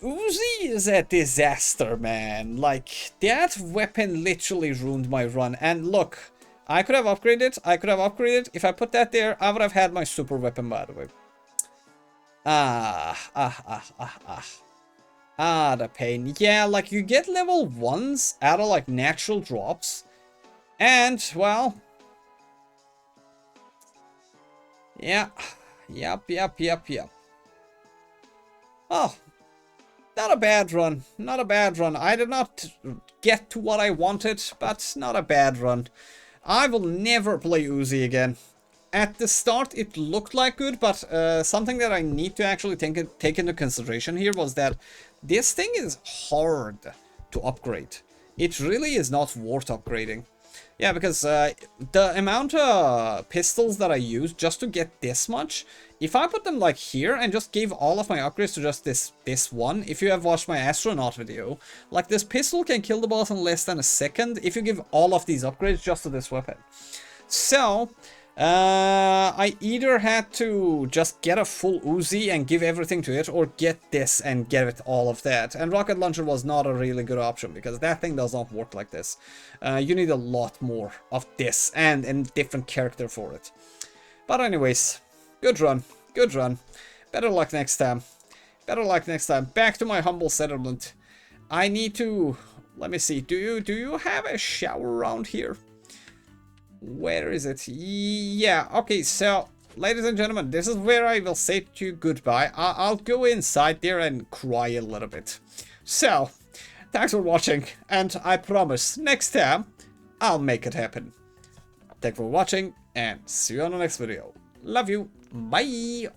Uzi is a disaster, man. Like, that weapon literally ruined my run. And look, I could have upgraded. I could have upgraded. If I put that there, I would have had my super weapon, by the way. The pain. Yeah, like, you get level 1s out of, like, natural drops. And, well... yeah. Yep. Oh. Not a bad run. Not a bad run. I did not get to what I wanted, but not a bad run. I will never play Uzi again. At the start, it looked like good, but something that I need to actually take into consideration here was that this thing is hard to upgrade. It really is not worth upgrading. Yeah, because the amount of pistols that I use just to get this much, if I put them like here and just gave all of my upgrades to just this one, if you have watched my astronaut video, like this pistol can kill the boss in less than a second if you give all of these upgrades just to this weapon. So... I either had to just get a full Uzi and give everything to it, or get this and give it all of that. And rocket launcher was not a really good option, because that thing does not work like this. You need a lot more of this, and a different character for it. But anyways, good run, good run. Better luck next time. Better luck next time. Back to my humble settlement. I need to... Let me see. Do you have a shower around here? Where is it? Yeah, okay, so, ladies and gentlemen, this is where I will say to you goodbye. I'll go inside there and cry a little bit. So, thanks for watching, and I promise, next time, I'll make it happen. Thanks for watching, and see you on the next video. Love you. Bye.